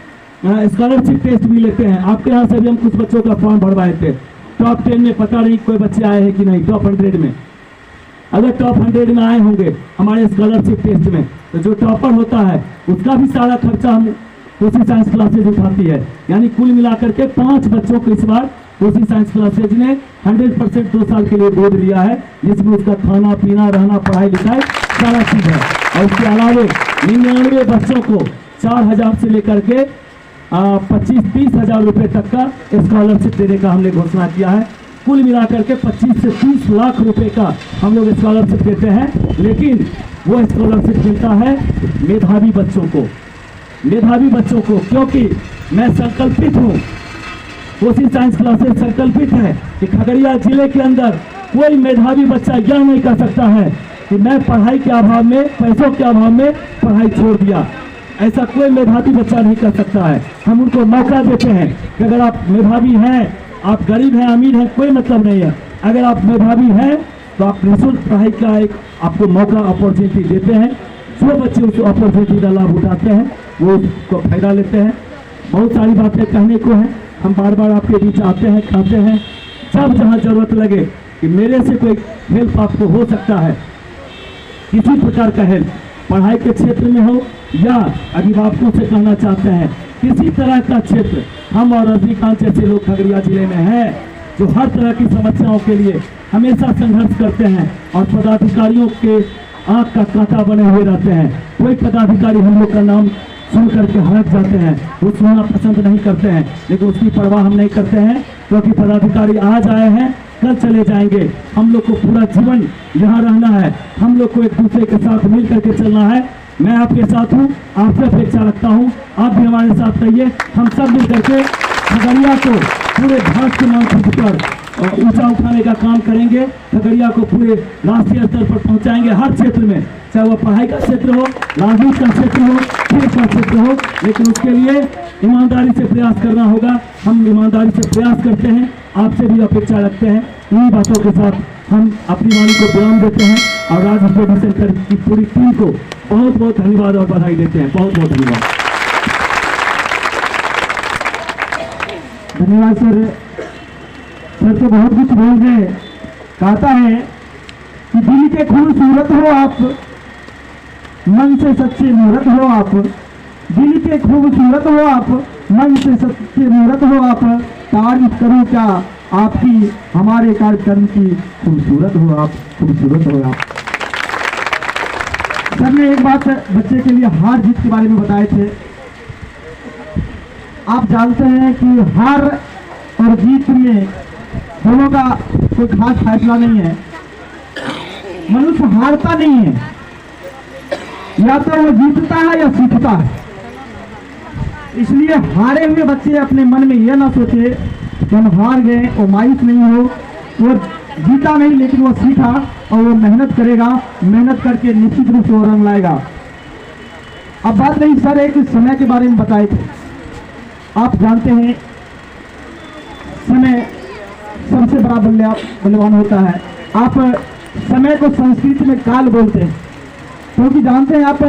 स्कॉलरशिप टेस्ट भी लेते हैं। आपके यहाँ से भी हम कुछ बच्चों का फॉर्म भरवाए थे। टॉप 10 में पता नहीं कोई बच्चे आए हैं कि नहीं, टॉप 100 में। अगर टॉप 100 में आए होंगे हमारे स्कॉलरशिप टेस्ट में, तो जो टॉपर होता है उसका भी सारा खर्चा हम कोचिंग साइंस क्लासेज उठाती है। यानी कुल मिलाकर के 5 बच्चों को इस बार कोचिंग साइंस क्लासेज ने 100% 2 साल के लिए गोद लिया है, जिसमें उसका खाना पीना रहना पढ़ाई लिखाई सारा चीज है। और उसके अलावे 99 बच्चों को 4,000 से लेकर के 25-30 हज़ार रुपये तक का स्कॉलरशिप देने का हमने घोषणा किया है। कुल मिलाकर के 25 से 30 लाख रुपए का हम लोग स्कॉलरशिप देते हैं। लेकिन वो स्कॉलरशिप मिलता है मेधावी बच्चों को, क्योंकि मैं संकल्पित हूँ, कोशिश साइंस क्लासेस संकल्पित है कि खगड़िया जिले के अंदर कोई मेधावी बच्चा यह नहीं कर सकता है कि मैं पढ़ाई के अभाव में, पैसों के अभाव में पढ़ाई छोड़ दिया। ऐसा कोई मेधावी बच्चा नहीं कर सकता है। हम उनको मौका देते हैं कि अगर आप मेधावी हैं, आप गरीब हैं, अमीर हैं, कोई मतलब नहीं है। अगर आप मेधावी हैं तो आप निःशुल्क पढ़ाई का एक आपको मौका, अपॉर्चुनिटी देते हैं। जो बच्चे उस अपॉर्चुनिटी का लाभ उठाते हैं वो उसको फायदा लेते हैं। बहुत सारी बातें कहने को हैं, हम बार बार आपके बीच आते हैं, खाते हैं। जब जहाँ जरूरत लगे कि मेरे से कोई हेल्प आपको हो सकता है, किसी प्रकार का हेल्प, पढ़ाई के क्षेत्र में हो या अभिभावकों से कहना चाहते हैं, किसी तरह का क्षेत्र, हम और रजनीकांत जैसे लोग खगड़िया जिले में हैं जो हर तरह की समस्याओं के लिए हमेशा संघर्ष करते हैं और पदाधिकारियों के आंख का कांटा बने हुए रहते हैं। कोई पदाधिकारी हम लोग का नाम सुन करके हड़क जाते हैं, वो सुनना पसंद नहीं करते हैं, लेकिन उसकी परवाह हम नहीं करते हैं, क्योंकि पदाधिकारी आज आए हैं, कल चले जाएंगे। हम लोग को पूरा जीवन यहाँ रहना है, हम लोग को एक दूसरे के साथ मिल करके चलना है। मैं आपके साथ हूँ, आपसे अपेक्षा रखता हूँ, आप भी हमारे साथ रहिए। हम सब मिल करके खगड़िया को पूरे भारत के मानचित्र पर ऊंचा उठाने का काम करेंगे। खगड़िया को पूरे राष्ट्रीय स्तर पर पहुंचाएंगे, हर क्षेत्र में, चाहे वो पढ़ाई का क्षेत्र हो, राजनीति का क्षेत्र हो, खेल का क्षेत्र हो, लेकिन उसके लिए ईमानदारी से प्रयास करना होगा। हम ईमानदारी से प्रयास करते हैं, आपसे भी अपेक्षा रखते हैं। इन्हीं बातों के साथ हम अपनी वाणी को विराम देते हैं और राज स्टडी सेंटर की पूरी टीम को बहुत बहुत धन्यवाद और बधाई देते हैं। बहुत बहुत धन्यवाद। धन्यवाद सर। सर तो बहुत कुछ बोल गए। कहता है कि दिल के खूबसूरत हो आप, मन से सच्चे मूर्त हो आप, दिल के खूबसूरत हो आप, मन से सच्चे मूर्त हो आप, तारीफ करूं क्या आपकी, हमारे कार्यक्रम की खूबसूरत हो आप, खूबसूरत हो आप। सर ने एक बात बच्चे के लिए हार जीत के बारे में बताए थे। आप जानते हैं कि हार और जीत में दोनों का कोई खास फैसला नहीं है। मनुष्य हारता नहीं है, या तो वो जीतता है या सीखता है। इसलिए हारे हुए बच्चे अपने मन में यह ना सोचे कि हम हार गए, वो मायूस नहीं हो। वो जीता नहीं, लेकिन वो सीखा और वो मेहनत करेगा, मेहनत करके निश्चित रूप से वो रंग लाएगा। अब बात रही सर एक समय के बारे में बताए थे। आप जानते हैं समय सबसे बड़ा बलवान होता है। आप समय को संस्कृत में काल बोलते हैं, क्योंकि जानते हैं आप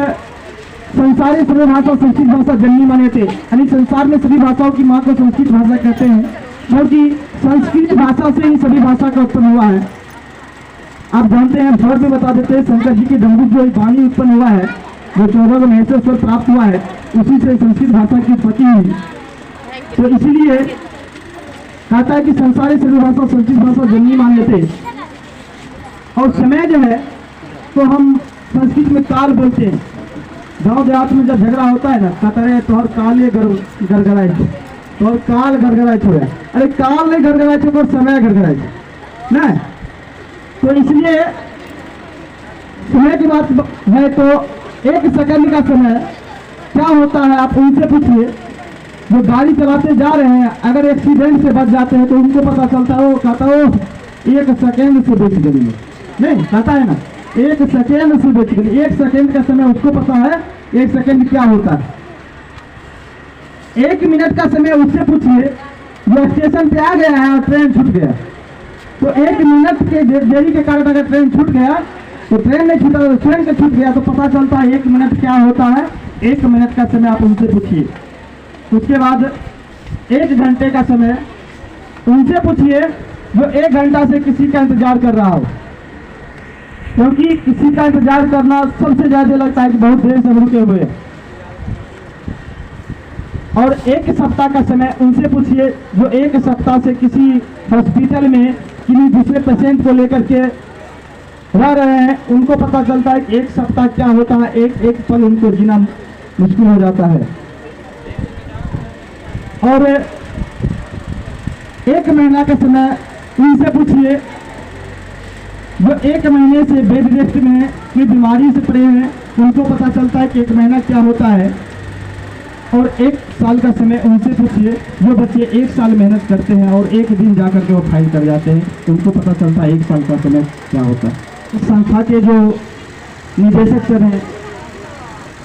संसारी सभी भाषा संस्कृत भाषा जननी माने थे, यानी संसार में सभी भाषाओं की माँ को संस्कृत भाषा कहते हैं, क्योंकि संस्कृत भाषा से ही सभी भाषा का उत्पन्न हुआ है। आप जानते हैं, शोर में बता देते हैं, शंकर जी के डमरू जो वाणी उत्पन्न हुआ है, जो 14 महेश्वर स्वर प्राप्त हुआ है, उसी से संस्कृत भाषा की उत्पत्ति हुई। तो इसलिए कहता है कि संसारी सभी भाषा संस्कृत भाषा जननी माने थे। और समय जो है तो हम संस्कृत में काल बोलते हैं। गांव देहात में जब झगड़ा होता है ना, कहता है तोहर काले गड़गड़ाए, तोहर काल गड़गड़ाए छोड़े। अरे काल नहीं गड़गड़ाए छोड़, और समय गड़गड़ाए ना। तो इसलिए समय की बात है तो 1 सेकंड का समय क्या होता है, आप उनसे पूछिए जो गाड़ी चलाते जा रहे हैं, अगर एक्सीडेंट से बच जाते हैं तो उनको पता चलता है। वो कहता है 1 सेकेंड से बच गई, नहीं कहता है ना, 1 सेकेंड से बच गई। 1 सेकेंड का समय उसको पता है, 1 सेकेंड क्या होता है। 1 मिनट का समय उससे पूछिए जो स्टेशन पे आ गया है और ट्रेन छूट गया, तो 1 मिनट के देरी के कारण अगर ट्रेन छूट गया तो ट्रेन नहीं छूटा, तो ट्रेन का छूट गया, तो पता चलता है 1 मिनट क्या होता है। 1 मिनट का समय आप उनसे पूछिए। उसके बाद 1 घंटे का समय उनसे पूछिए जो 1 घंटा से किसी का इंतजार कर रहा हो, क्योंकि किसी का इंतजार करना सबसे ज्यादा लगता है कि बहुत देर से रुके हुए। और 1 सप्ताह का समय उनसे पूछिए जो 1 सप्ताह से किसी हॉस्पिटल में किसी दूसरे पेशेंट को लेकर के रह रहे हैं, उनको पता चलता है कि 1 सप्ताह क्या होता है। एक पल उनको जीना मुश्किल हो जाता है। और 1 महीना का समय उनसे पूछिए जो 1 महीने से बेड रेस्ट में की बीमारी से पड़े हैं, उनको पता चलता है कि 1 महीना क्या होता है। और 1 साल का समय उनसे पूछिए, जो बच्चे 1 साल मेहनत करते हैं और एक दिन जा करके वो फाइल कर जाते हैं, उनको पता चलता है 1 साल का समय क्या होता है। इस संस्था के जो निदेशक सर हैं,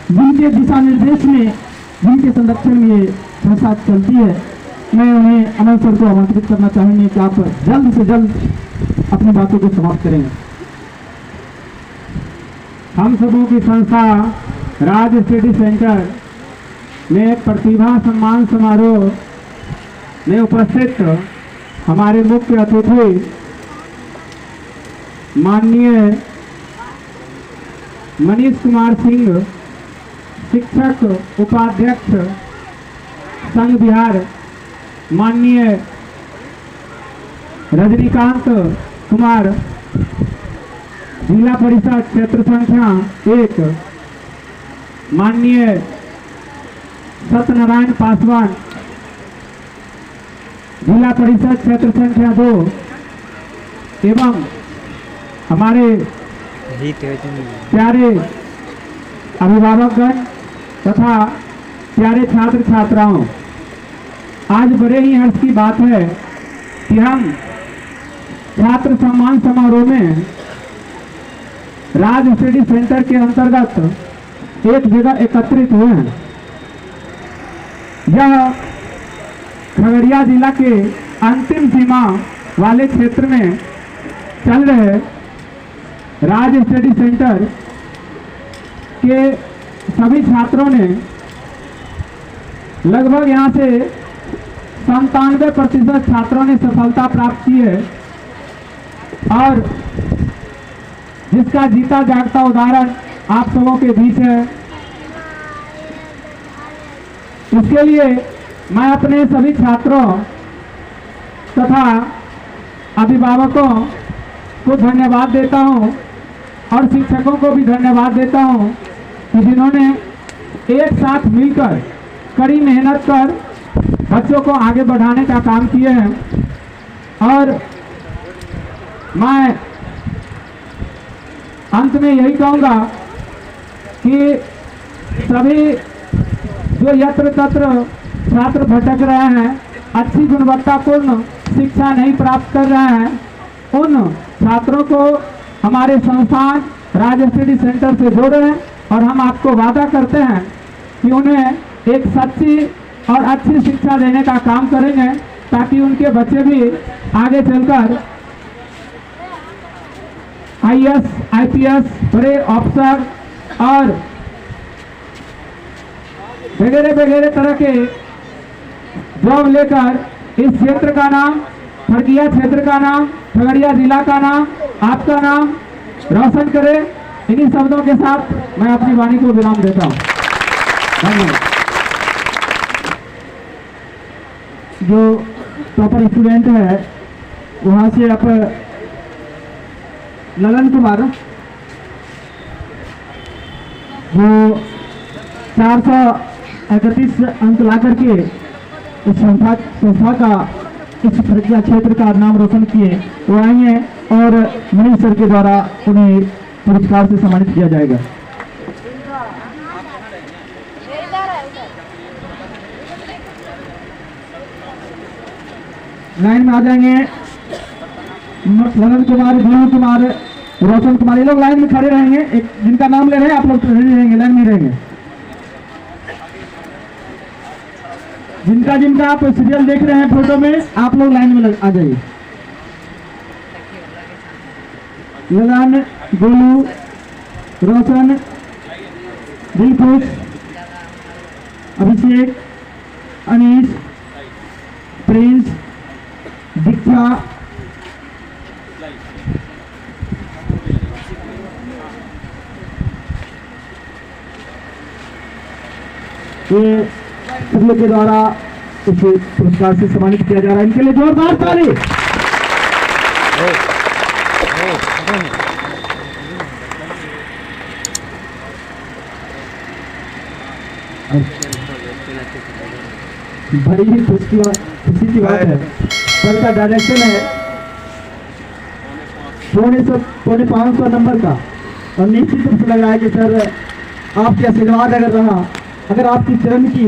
जिनके दिशा निर्देश में, जिनके संरक्षण में ये संस्था चलती है, मैं उन्हें अमन सर को आमंत्रित करना चाहेंगे कि आप जल्द से जल्द अपनी बातों को समाप्त करेंगे। हम सबों की संस्था राज स्टडी सेंटर में प्रतिभा सम्मान समारोह में उपस्थित हमारे मुख्य अतिथि माननीय मनीष कुमार सिंह, शिक्षक उपाध्यक्ष संघ बिहार, माननीय रजनीकांत कुमार, जिला परिषद क्षेत्र संख्या 1, माननीय सत्यनारायण पासवान, जिला परिषद क्षेत्र संख्या 2, एवं हमारे प्यारे अभिभावकगण तथा प्यारे छात्र छात्राओं, आज बड़े ही हर्ष की बात है कि हम छात्र सम्मान समारोह में राज स्टडी सेंटर के अंतर्गत एक जगह एकत्रित हुए हैं। यह खगड़िया जिला के अंतिम सीमा वाले क्षेत्र में चल रहे राज स्टडी सेंटर के सभी छात्रों ने लगभग यहाँ से 97% छात्रों ने सफलता प्राप्त की है, और जिसका जीता जागता उदाहरण आप सबों के बीच है। इसके लिए मैं अपने सभी छात्रों तथा अभिभावकों को धन्यवाद देता हूं और शिक्षकों को भी धन्यवाद देता हूं कि जिन्होंने एक साथ मिलकर कड़ी मेहनत कर बच्चों को आगे बढ़ाने का काम किए हैं। और मैं अंत में यही कहूँगा कि सभी जो यत्र तत्र छात्र भटक रहे हैं, अच्छी गुणवत्तापूर्ण शिक्षा नहीं प्राप्त कर रहे हैं, उन छात्रों को हमारे संस्थान राज स्टडी सेंटर से जोड़ें और हम आपको वादा करते हैं कि उन्हें एक सच्ची और अच्छी शिक्षा देने का काम करेंगे, ताकि उनके बच्चे भी आगे चलकर IAS, IPS, बड़े अफसर और वगैरह वगैरह तरह के जॉब लेकर इस क्षेत्र का नाम, खगड़िया क्षेत्र का नाम, खगड़िया जिला का नाम, आपका नाम रोशन करे। इन्हीं शब्दों के साथ मैं अपनी वाणी को विराम देता हूँ। धन्यवाद। जो टॉपर स्टूडेंट है वहाँ से आप ललन कुमार, वो 431 अंक ला करके इस संस्था का, इस परीक्षा क्षेत्र का नाम रोशन किए, वो आए हैं और मनीष सर के द्वारा उन्हें पुरस्कार से सम्मानित किया जाएगा। लाइन में आ जाएंगे ललन कुमार, भीम कुमार, रोशन कुमार, ये लोग लाइन में खड़े रहेंगे। एक जिनका नाम ले रहे हैं आप लोग रेडी रहेंगे, लाइन में रहेंगे। जिनका जिनका आप सीरियल देख रहे हैं फोटो में, आप लोग लाइन में आ जाइए। ललन, गोलू, रोशन, दिलखुश, अभिषेक, अनीश, प्रिंस, दीक्षा, ये सब लोग के द्वारा इस पुरस्कार से सम्मानित किया जा रहा है। इनके लिए जोरदार ताली। बड़ी ही खुशी की बात है, सर का डायरेक्शन है पौने 500 नंबर का। और निश्चित रूप से लग रहा है कि सर आपके आशीर्वाद अगर रहा, अगर आपकी चरण की